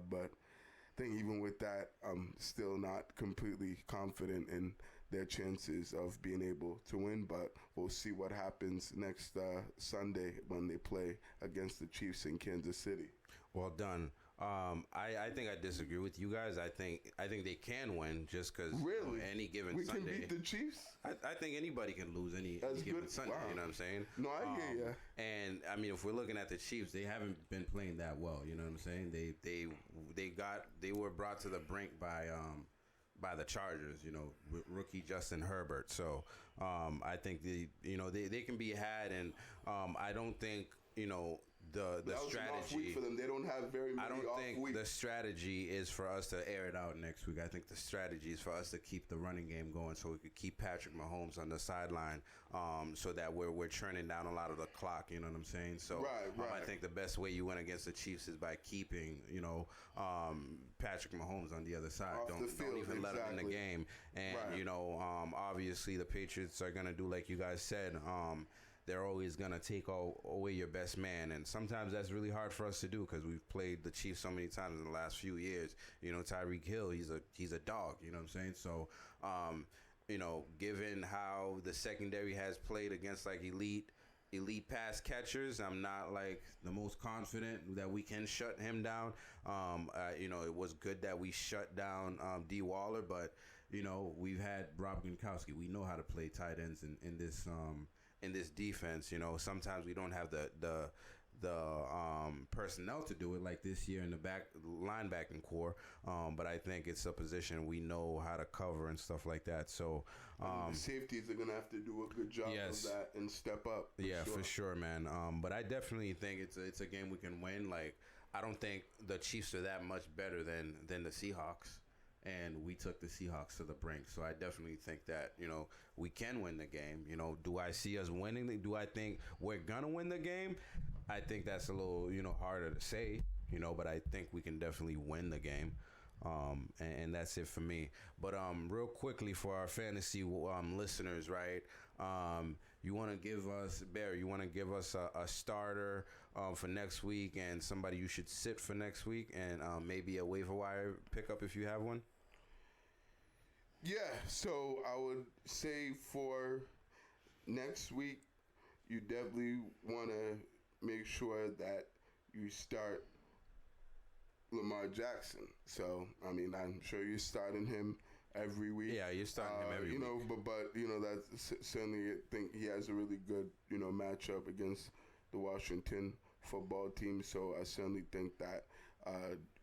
But I think even with that, I'm still not completely confident in their chances of being able to win, but we'll see what happens next Sunday when they play against the Chiefs in Kansas City. Well done. I think I disagree with you guys. I think they can win just because Really? Any given We Sunday. can beat the Chiefs? I think anybody can lose any given Sunday. Wow. You know what I'm saying? No, I hear ya. And I mean, if we're looking at the Chiefs, they haven't been playing that well. You know what I'm saying? They were brought to the brink by the Chargers. With rookie Justin Herbert. So I think they can be had, and I don't think the that was strategy. an off week for them. They don't have very many I don't off think weeks. the strategy is for us to air it out next week. I think the strategy is for us to keep the running game going, so we could keep Patrick Mahomes on the sideline, so that we're churning down a lot of the clock. You know what I'm saying? So Right. I think the best way you win against the Chiefs is by keeping Patrick Mahomes on the other side. Off Don't the field, even let him in the exactly. game. And Right. obviously the Patriots are gonna do like you guys said. They're always going to take away your best man. And sometimes that's really hard for us to do because we've played the Chiefs so many times in the last few years. Tyreek Hill, he's a dog, you know what I'm saying? So, given how the secondary has played against like elite pass catchers, I'm not like the most confident that we can shut him down. It was good that we shut down D. Waller, but, we've had Rob Gronkowski. We know how to play tight ends in this defense. Sometimes we don't have the personnel to do it, like this year in the back linebacking core. But I think it's a position we know how to cover and stuff like that. So the safeties are gonna have to do a good job Yes. of that and step up. for sure, man. But I definitely think it's a game we can win. Like, I don't think the Chiefs are that much better than the Seahawks. And we took the Seahawks to the brink. So I definitely think that, we can win the game. Do I see us winning? Do I think we're going to win the game? I think that's a little, harder to say, but I think we can definitely win the game. And that's it for me. But real quickly for our fantasy listeners, right? You want to give us, Barry, a starter for next week and somebody you should sit for next week, and maybe a waiver wire pickup if you have one? Yeah, so I would say for next week, you definitely want to make sure that you start Lamar Jackson. So, I mean, I'm sure you're starting him every week. Yeah, you're starting him every week. But that's certainly, I think he has a really good, matchup against the Washington football team. So I certainly think that,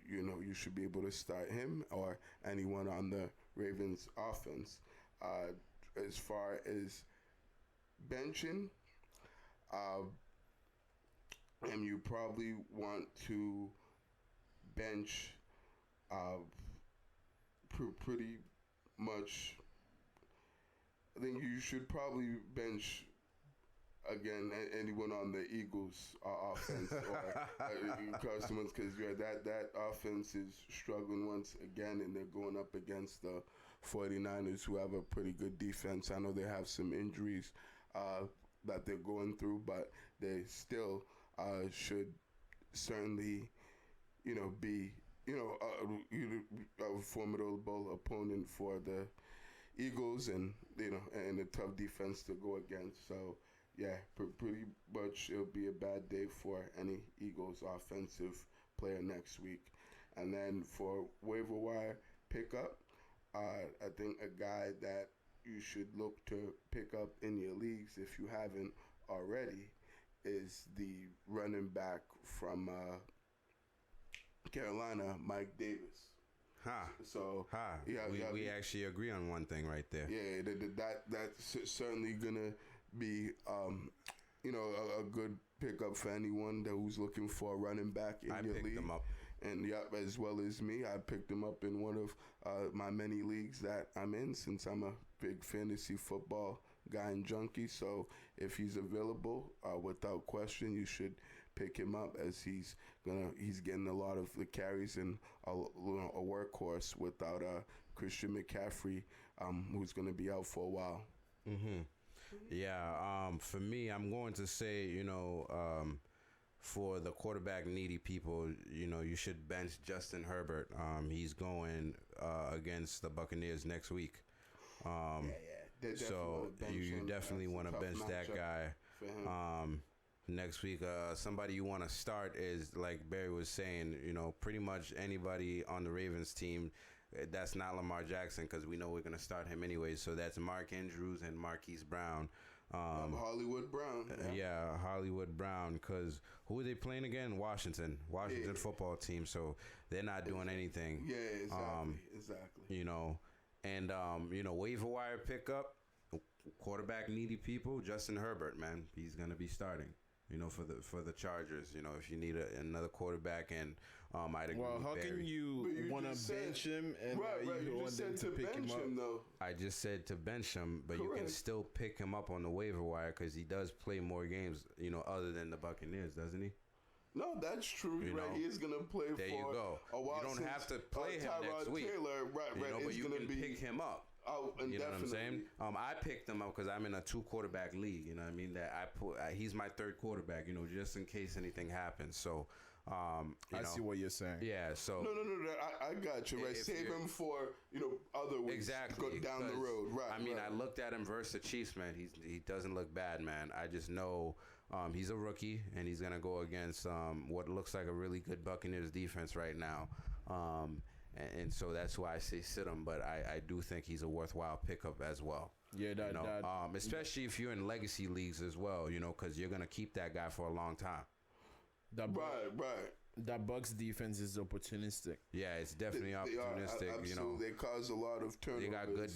you should be able to start him or anyone on the Ravens offense. As far as benching, and you probably want to bench pretty much. I think you should probably bench again anyone on the Eagles offense or customers, because that offense is struggling once again, and they're going up against the 49ers, who have a pretty good defense. I know they have some injuries that they're going through, but they still should certainly be a formidable opponent for the Eagles, and and a tough defense to go against. So yeah, pretty much it'll be a bad day for any Eagles offensive player next week. And then for waiver wire pickup, I think a guy that you should look to pick up in your leagues, if you haven't already, is the running back from Carolina, Mike Davis. So we actually agree on one thing right there. Yeah, that's certainly gonna be a good pickup for anyone who's looking for a running back in your league. I picked him up. And as well as me, I picked him up in one of my many leagues that I'm in, since I'm a big fantasy football guy and junkie. So if he's available, without question, you should pick him up as he's getting a lot of the carries and a workhorse without Christian McCaffrey, who's gonna be out for a while. Yeah. For me, I'm going to say, for the quarterback needy people, you should bench Justin Herbert. He's going against the Buccaneers next week. So you definitely want to bench that guy. Next week, somebody you want to start is, like Barry was saying, pretty much anybody on the Ravens team that's not Lamar Jackson, because we know we're going to start him anyway. So that's Mark Andrews and Marquise Brown. Hollywood Brown. Yeah, Hollywood Brown, because who are they playing again? Washington football team. So they're not doing anything. Yeah, exactly. And waiver wire pickup, quarterback needy people, Justin Herbert, man, he's gonna be starting. For the Chargers. If you need another quarterback, and I'd agree with how Barry. can you want to bench him and you want them to pick him up? Though. I just said to bench him, but you can still pick him up on the waiver wire because he does play more games, other than the Buccaneers, doesn't he? No, that's true. Right, he is gonna play there for you go. a while. You don't have to play him Tyrod next week. Taylor, right, but you can pick him up. Oh, and you know what I'm definitely. saying? I picked him up because I'm in a 2-quarterback league. You know what I mean? That he's my third quarterback. Just in case anything happens. So, I see what you're saying. Yeah. So no. I got you. Right, save him for other weeks. Exactly. Go down the road. Right. I mean, I looked at him versus the Chiefs, man. He doesn't look bad, man. I just know he's a rookie and he's gonna go against what looks like a really good Buccaneers defense right now. And so that's why I say sit him, but I do think he's a worthwhile pickup as well. Yeah, especially if you're in legacy leagues as well, because you're gonna keep that guy for a long time. Right. That Bucks defense is opportunistic. Yeah, it's definitely opportunistic. Absolutely. They cause a lot of turnovers.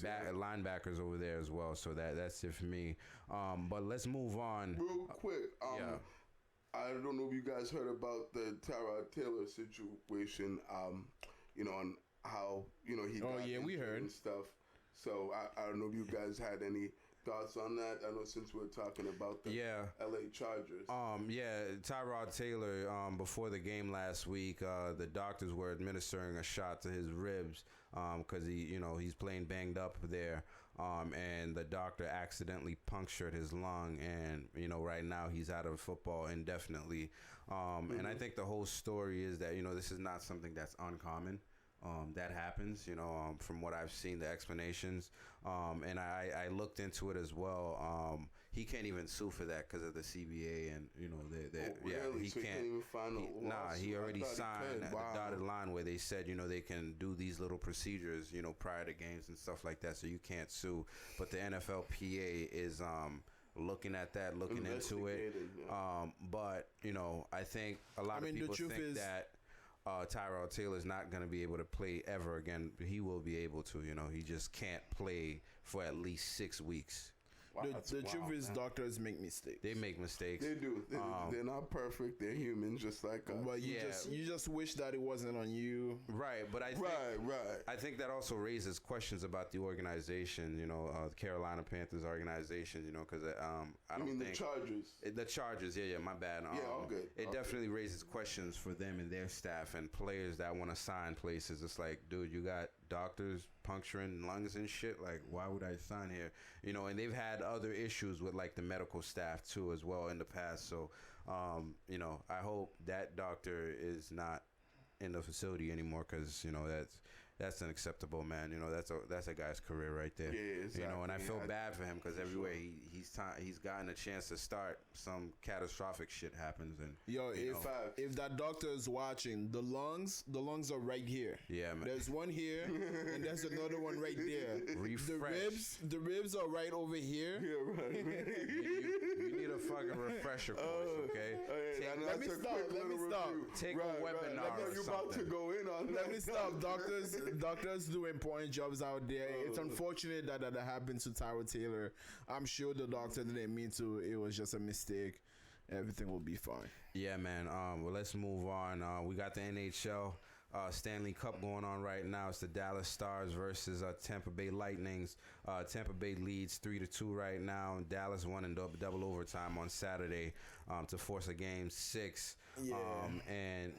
They got good linebackers over there as well, so that's it for me. But let's move on. Real quick. I don't know if you guys heard about the Tyrod Taylor situation. On how he got we heard and stuff. So I don't know if you guys had any thoughts on that. I know since we're talking about the LA Chargers. Tyrod Taylor, before the game last week, the doctors were administering a shot to his ribs because he's playing banged up there. And the doctor accidentally punctured his lung, and right now he's out of football indefinitely. And I think the whole story is that this is not something that's uncommon. That happens, from what I've seen, the explanations. And I looked into it as well. He can't even sue for that because of the CBA, and really? He so can't. Even find He already signed wow. the dotted line where they said they can do these little procedures prior to games and stuff like that, so you can't sue. But the NFLPA is looking at that, looking into it. Yeah. But I think a lot of people think that Tyrod Taylor's not going to be able to play ever again. He will be able to. He just can't play for at least 6 weeks. Wow, the truth is, doctors make mistakes. They make mistakes. They do. They're not perfect. They're humans, just like us. But you just wish that it wasn't on you. Right, but I think, right. I think that also raises questions about the organization. The Carolina Panthers organization. Because I don't think the Chargers. The Chargers. Yeah, my bad. All good. It definitely raises questions for them and their staff and players that want to sign places. It's like, dude, you got doctors puncturing lungs and shit. Like, why would I sign here? And they've had other issues with like the medical staff too as well in the past. So, I hope that doctor is not in the facility anymore, because that's unacceptable, man. That's a guy's career right there. Yeah, exactly. And I feel bad for him because everywhere he's gotten a chance to start, some catastrophic shit happens. And if that doctor is watching, the lungs are right here. Yeah, man. There's one here and there's another one right there. Refresh. The ribs are right over here. Yeah, right. you need a fucking refresher course, okay? Let me stop. Take a webinar. I know you're about to go in on that. Let me stop. Doctors do important jobs out there. It's unfortunate that happened to Tyrod Taylor. I'm sure the doctor didn't mean to. It was just a mistake. Everything will be fine. Yeah, man. Well, let's move on. We got the NHL. Stanley Cup going on right now. It's the Dallas Stars versus Tampa Bay Lightnings. Tampa Bay leads 3-2 right now. Dallas won in double overtime on Saturday to force a game 6. Yeah. And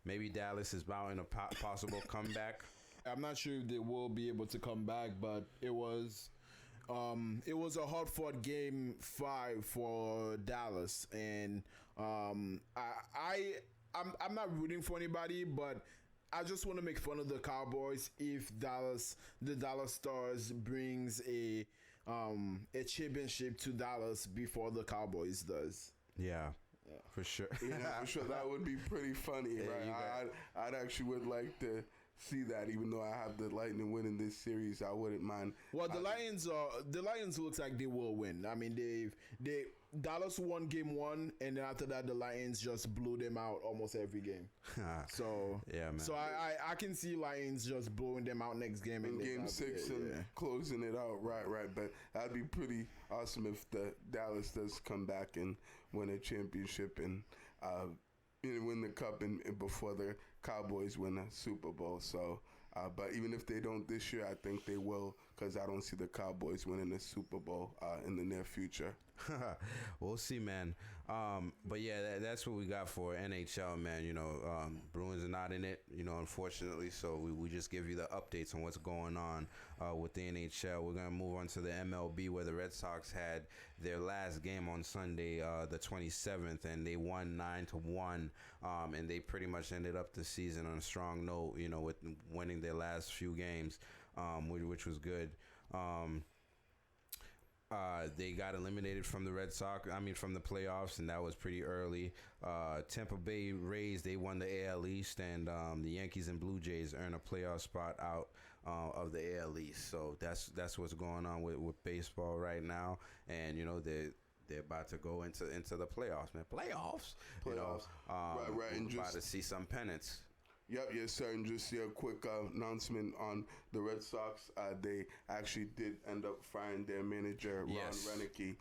maybe Dallas is bound in a possible comeback. I'm not sure if they will be able to come back, but it was a hard-fought game 5 for Dallas, and I'm not rooting for anybody, but I just want to make fun of the Cowboys if the Dallas Stars brings a championship to Dallas before the Cowboys does. Yeah. For sure. For sure. That would be pretty funny, right? I'd actually would like to see that, even though I have the Lightning winning this series. I wouldn't mind. Well, the Lions looks like they will win. I mean, Dallas won game 1, and then after that, the Lions just blew them out almost every game. So yeah, man. So I can see Lions just blowing them out next game in game 6 and closing it out. Right. But that'd be pretty awesome if the Dallas does come back and win a championship and win the cup and before the Cowboys win a Super Bowl. So, but even if they don't this year, I think they will, because I don't see the Cowboys winning the Super Bowl in the near future. We'll see, man. But yeah, that's what we got for NHL, man. Bruins are not in it, unfortunately. So we just give you the updates on what's going on with the NHL. We're gonna move on to the MLB, where the Red Sox had their last game on Sunday, the 27th, and they won 9-1. And they pretty much ended up the season on a strong note, with winning their last few games, which was good. They got eliminated from the from the playoffs, and that was pretty early. Tampa Bay Rays, they won the AL East, and the Yankees and Blue Jays earned a playoff spot out of the AL East. So that's what's going on with baseball right now, and they're about to go into the playoffs, man. Playoffs. Right. And we're about to see some pennants. Yep, yes, sir. And just a quick announcement on the Red Sox. They actually did end up firing their manager, Ron Renicky,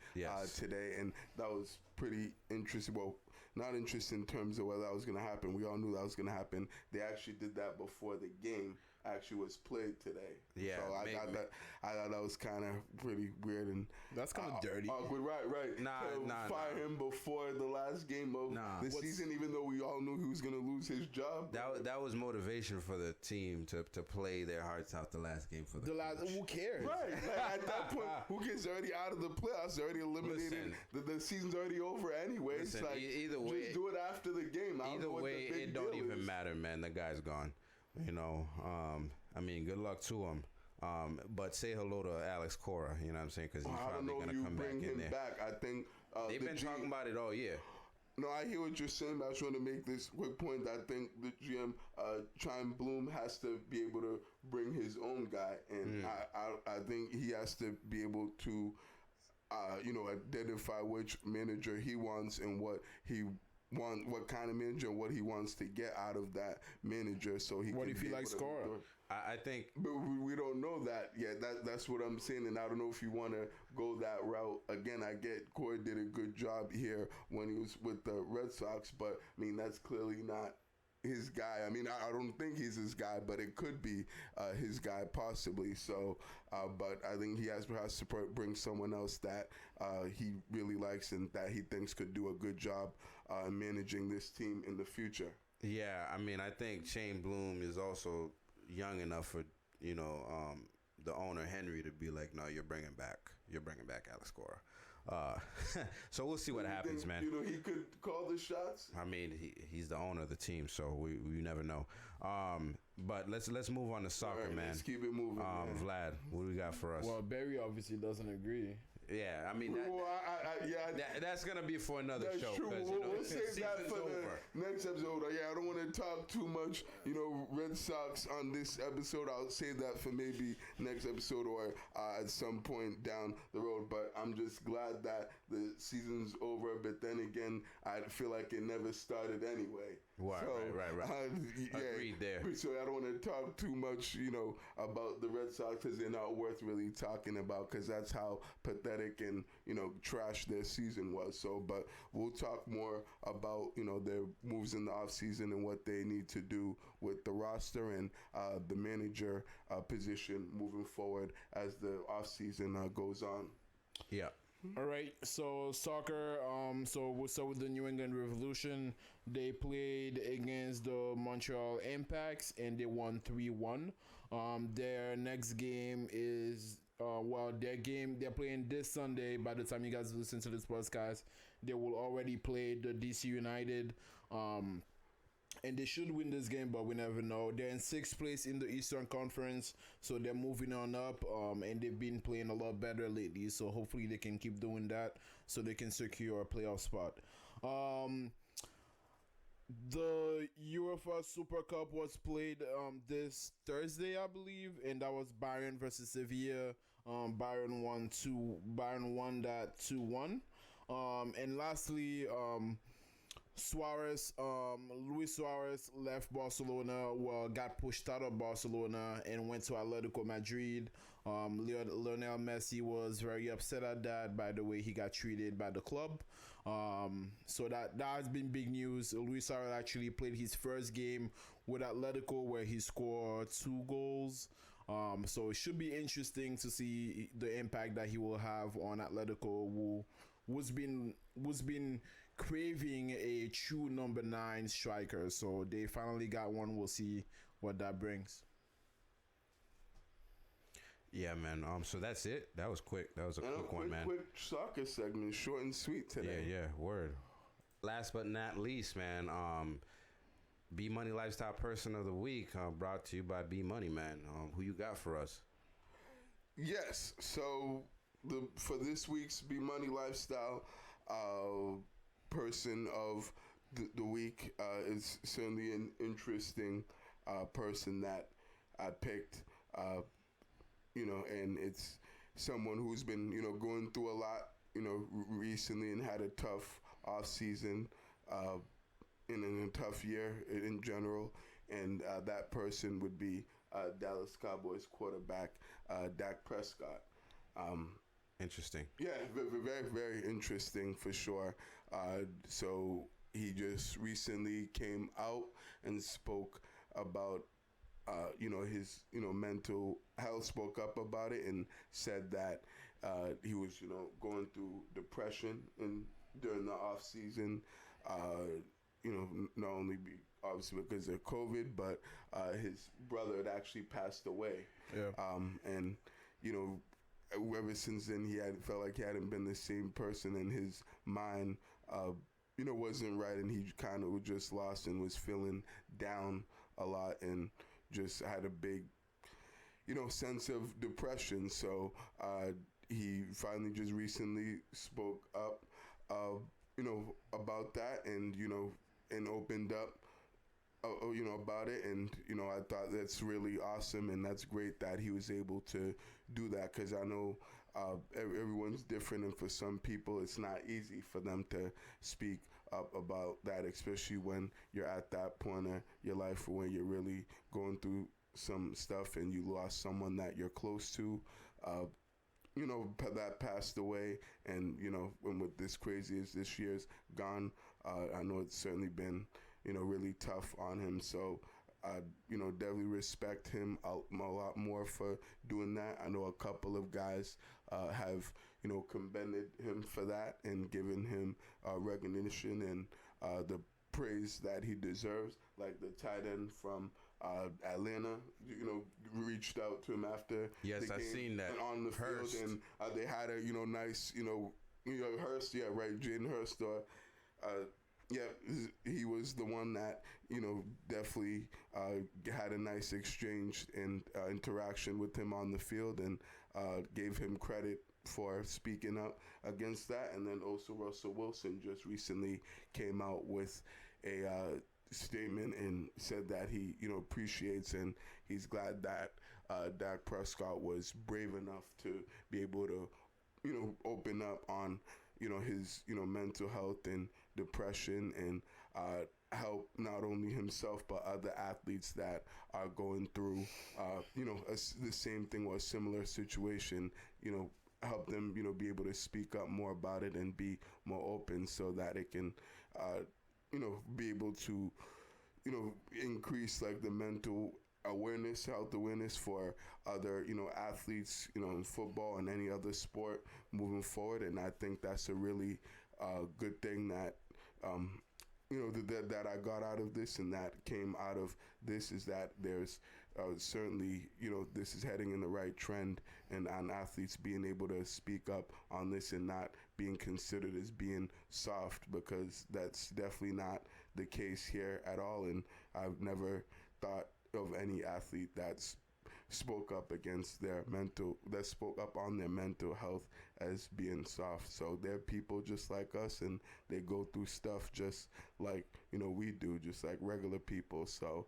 today. And that was pretty interesting. Well, not interesting in terms of whether that was going to happen. We all knew that was going to happen. They actually did that before the game actually was played today. Yeah, so I thought that was kind of pretty weird and that's kind of dirty. Awkward, right. Fire him before the last game of the season, even though we all knew he was going to lose his job. That was motivation for the team to play their hearts out the last game for the last. Who cares? Right. At that point, who cares? They're already out of the playoffs. They're already eliminated. The season's already over anyway. Listen, it's like either way, just do it after the game. Either way, it don't even matter, man. The guy's gone. Good luck to him. But say hello to Alex Cora, you know what I'm saying? Because he's probably going to come back in there. I think they've been talking about it all year. No, I hear what you're saying, but I just want to make this quick point. I think the GM, Chaim Bloom, has to be able to bring his own guy, and I think he has to be able to, identify which manager he wants and what kind of manager and what he wants to get out of that manager. So he. What if he likes Cora? I think, but we don't know that yet. That's what I'm saying, and I don't know if you want to go that route. Again, I get Cora did a good job here when he was with the Red Sox, but that's clearly not his guy. I don't think he's his guy, but it could be his guy possibly. So, but I think he has to bring someone else that he really likes and that he thinks could do a good job managing this team in the future. Yeah, I think Chaim Bloom is also young enough for the owner Henry to be like, no, you're bringing back Alex Cora. So we'll see what happens, man. He could call the shots. He's the owner of the team, so we never know. But let's move on to soccer, right, man. Let's keep it moving. Vlad, what do we got for us? Well, Barry obviously doesn't agree. Yeah, that's gonna be for another that's show. True. We'll save that for the next episode. I don't want to talk too much, Red Sox on this episode. I'll save that for maybe next episode or at some point down the road. But I'm just glad that the season's over. But then again, I feel like it never started anyway. Right. Agreed there. So I don't want to talk too much, about the Red Sox because they're not worth really talking about because that's how pathetic pathetic and trash their season was. So, but we'll talk more about their moves in the offseason and what they need to do with the roster and the manager position moving forward as the offseason goes on. Yeah. All right, so soccer. So we'll start with the New England Revolution. They played against the Montreal Impacts and they won 3-1. Their next game is they're playing this Sunday. By the time you guys listen to this podcast, they will already play the DC United. And they should win this game, but we never know. They're in 6th place in the Eastern Conference, so they're moving on up, and they've been playing a lot better lately, so hopefully they can keep doing that so they can secure a playoff spot. The UEFA Super Cup was played this Thursday, I believe, and that was Bayern versus Sevilla. Bayern won that 2-1. And lastly, Luis Suarez left Barcelona, got pushed out of Barcelona and went to Atletico Madrid. Lionel Messi was very upset at that, by the way he got treated by the club. So that has been big news. Luis Suarez actually played his first game with Atletico where he scored 2 goals. So it should be interesting to see the impact that he will have on Atletico, who's been craving a true number 9 striker. So they finally got one. We'll see what that brings. Yeah, man. So that's it. That was quick. That was a quick one, man. Quick soccer segment, short and sweet today. Yeah, word. Last but not least, man. B Money Lifestyle Person of the Week, brought to you by B Money, man. Who you got for us? Yes. So for this week's B Money Lifestyle Person of the week is certainly an interesting person that I picked. And it's someone who's been, going through a lot, recently and had a tough off season, in a tough year in general. And that person would be Dallas Cowboys quarterback Dak Prescott. Interesting. Yeah, very, very interesting for sure. So he just recently came out and spoke about his mental health, spoke up about it and said that he was going through depression during the off season, not only obviously because of COVID, but his brother had actually passed away. And ever since then he had felt like he hadn't been the same person, and his mind wasn't right, and he kind of was just lost and was feeling down a lot and just had a big, sense of depression. So he finally just recently spoke up, about that and, and opened up, about it. And, I thought that's really awesome, and that's great that he was able to do that, because I know everyone's different, and for some people it's not easy for them to speak up about that, especially when you're at that point of your life when you're really going through some stuff and you lost someone that you're close to, that passed away. And, when with this crazy as this year's gone, I know it's certainly been, really tough on him. So I, definitely respect him a lot more for doing that. I know a couple of guys have, commended him for that and given him recognition and the praise that he deserves. Like the tight end from Atlanta, reached out to him after Yes, the I game seen that. and on the Hurst. field, and they had a nice Hurst, yeah, right, Jaden Hurst. He was the one that definitely had a nice exchange and interaction with him on the field, and gave him credit for speaking up against that. And then also Russell Wilson just recently came out with a statement and said that he appreciates and he's glad that Dak Prescott was brave enough to be able to open up on his mental health and depression, and help not only himself but other athletes that are going through the same thing or a similar situation, help them, be able to speak up more about it and be more open so that it can, be able to, increase like the mental awareness, health awareness for other, athletes, in football and any other sport moving forward. And I think that's a really good thing that, that I got out of this and that came out of this is that there's certainly, this is heading in the right trend and on athletes being able to speak up on this and not being considered as being soft, because that's definitely not the case here at all. And I've never thought of any athlete that's spoke up on their mental health as being soft. So they're people just like us, and they go through stuff just like we do, just like regular people. So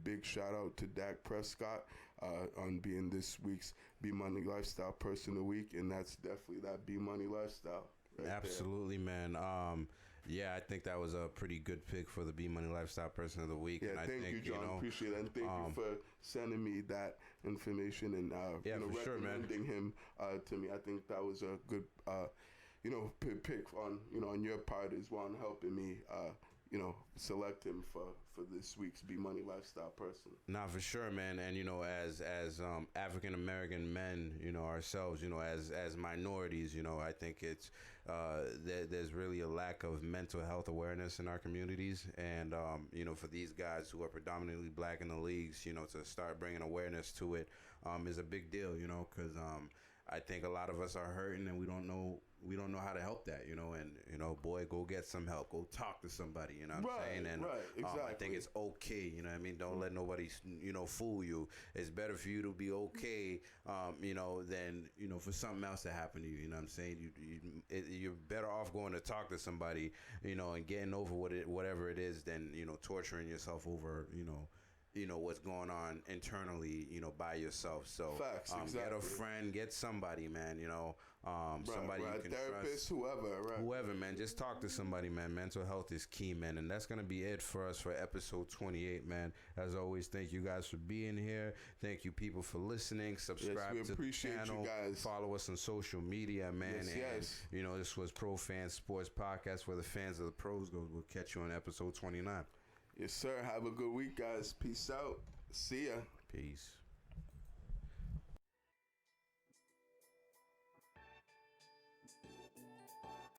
big shout out to Dak Prescott on being this week's B Money Lifestyle Person of the Week, and that's definitely that B Money Lifestyle. Right Absolutely, there. Man. Yeah, I think that was a pretty good pick for the B Money Lifestyle Person of the Week. Yeah, and I thank think, you, John. Appreciate it, and thank you for sending me that information and recommending him to me. I think that was a good pick on your part as well, and helping me select him for this week's B Money Lifestyle Person. Nah, for sure, man. And as African American men, ourselves, as minorities, I think it's there's really a lack of mental health awareness in our communities, and for these guys who are predominantly black in the leagues, to start bringing awareness to it is a big deal, because I think a lot of us are hurting and we don't know how to help that, and boy, go get some help, go talk to somebody, what I'm saying? And exactly. I think it's okay, what I mean? Don't let nobody, fool you. It's better for you to be okay, than, for something else to happen to you, what I'm saying? You're better off going to talk to somebody, and getting over whatever it is than, torturing yourself over, what's going on internally, by yourself. So Facts, exactly. Get a friend, get somebody, man, somebody you can therapist, trust. whoever, man. Just talk to somebody, man. Mental health is key, man. And that's going to be it for us for episode 28, man. As always, thank you guys for being here. Thank you, people, for listening. Subscribe to the channel. You guys. Follow us on social media, man. Yes. This was Pro Fan Sports Podcast, where the fans of the pros go. We'll catch you on episode 29. Yes, sir. Have a good week, guys. Peace out. See ya. Peace.